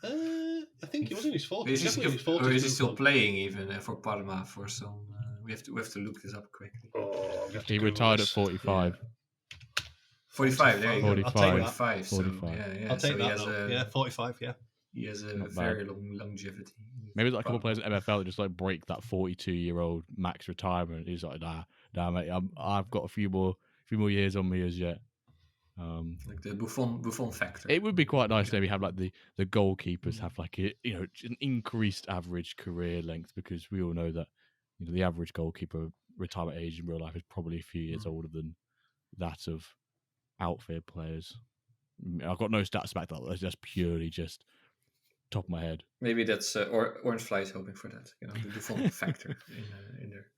I think he was in his 40s. Or is he still playing even for Parma for some? We have to look this up quickly. He retired at 45. Yeah. 45. There you go. 45. So, yeah. I'll take that. 45. Yeah. He has a very long longevity. Maybe there's like a couple of players in MFL that just like break that 42-year-old max retirement. He's like, nah, mate. I've got a few more years on me as yet. Like the Buffon factor. It would be quite nice to maybe have like the goalkeepers have like an increased average career length, because we all know that the average goalkeeper retirement age in real life is probably a few years older than that of outfield players. I've got no stats back to that. That's just purely just top of my head. Maybe that's Orange Fly is hoping for that. The Buffon factor in there.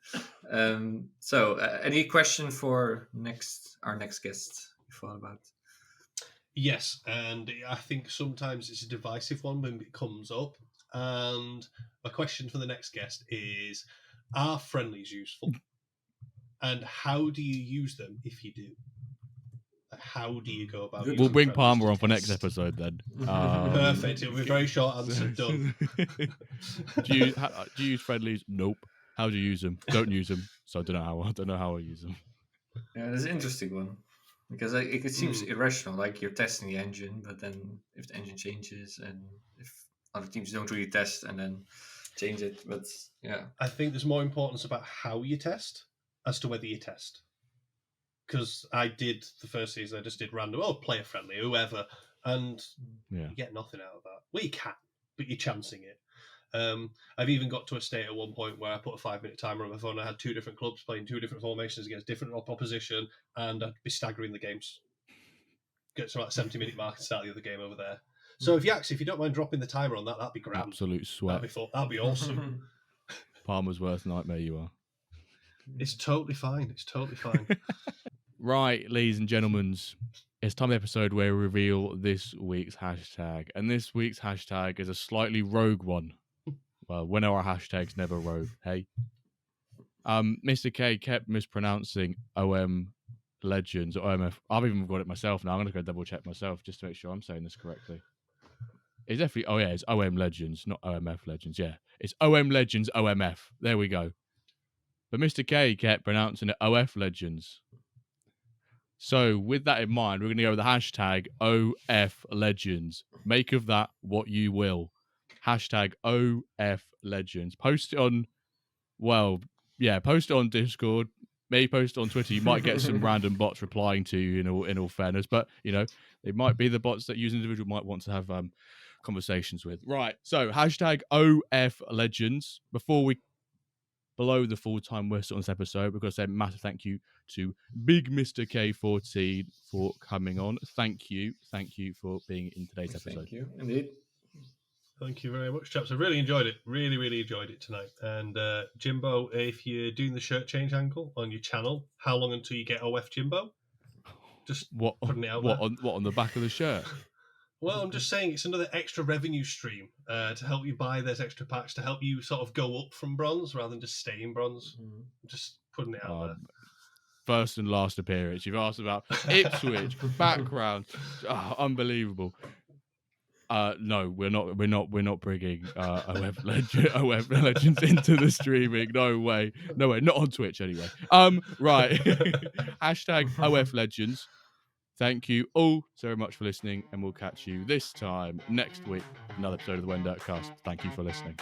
So, any question for our next guest? Thought about? Yes, and I think sometimes it's a divisive one when it comes up. And my question for the next guest is: are friendlies useful? And how do you use them if you do? How do you go about it? We'll bring Palmer on for next episode then. Perfect. It'll be a very short answer. Done. Do you use friendlies? Nope. How do you use them? Don't use them. So I don't know how I use them. Yeah, that's an interesting one. Because it seems irrational, like you're testing the engine, but then if the engine changes and if other teams don't really test and then change it, but yeah. I think there's more importance about how you test as to whether you test. Because I did the first season, I just did random, player friendly, whoever, and you get nothing out of that. Well, you can, but you're chancing it. I've even got to a state at one point where I put a 5-minute timer on my phone. I had 2 different clubs playing 2 different formations against different opposition, and I'd be staggering the games. get to about 70-minute mark and start the other game over there. So if you don't mind dropping the timer on that, that'd be grand. Absolute sweat. That'd be awesome. Palmer's worst nightmare you are. It's totally fine. It's totally fine. Right, ladies and gentlemen, it's time for the episode where we reveal this week's hashtag. And this week's hashtag is a slightly rogue one. Well, when are our hashtags never rogue, hey? Mr. K kept mispronouncing OM Legends or OMF. I've even got it myself now. I'm going to go double check myself just to make sure I'm saying this correctly. It's definitely, it's OM Legends, not OMF Legends. Yeah, it's OM Legends, OMF. There we go. But Mr. K kept pronouncing it OF Legends. So with that in mind, we're going to go with the hashtag OF Legends. Make of that what you will. Hashtag OF Legends. Post it on, post it on Discord. Maybe post it on Twitter. You might get some random bots replying to you in all fairness. But, it might be the bots that you as an individual might want to have conversations with. Right. So hashtag OF Legends. Before we blow the full-time whistle on this episode, we've got to say a massive thank you to BigMrK14 for coming on. Thank you for being in today's episode. Thank you, indeed. Thank you very much, chaps. I really enjoyed it. Really, really enjoyed it tonight. And Jimbo, if you're doing the shirt change angle on your channel, how long until you get OF Jimbo? Just putting it out there. What on the back of the shirt? Well, I'm just saying it's another extra revenue stream to help you buy those extra packs, to help you sort of go up from bronze rather than just stay in bronze. Just putting it out there. First and last appearance. You've asked about Ipswich, background. Unbelievable. No, we're not bringing OF Legends into the streaming. No way, not on Twitch anyway. Right. Hashtag OF Legends. Thank you all so much for listening, and we'll catch you this time next week. Another episode of the WenDirk Cast. Thank you for listening.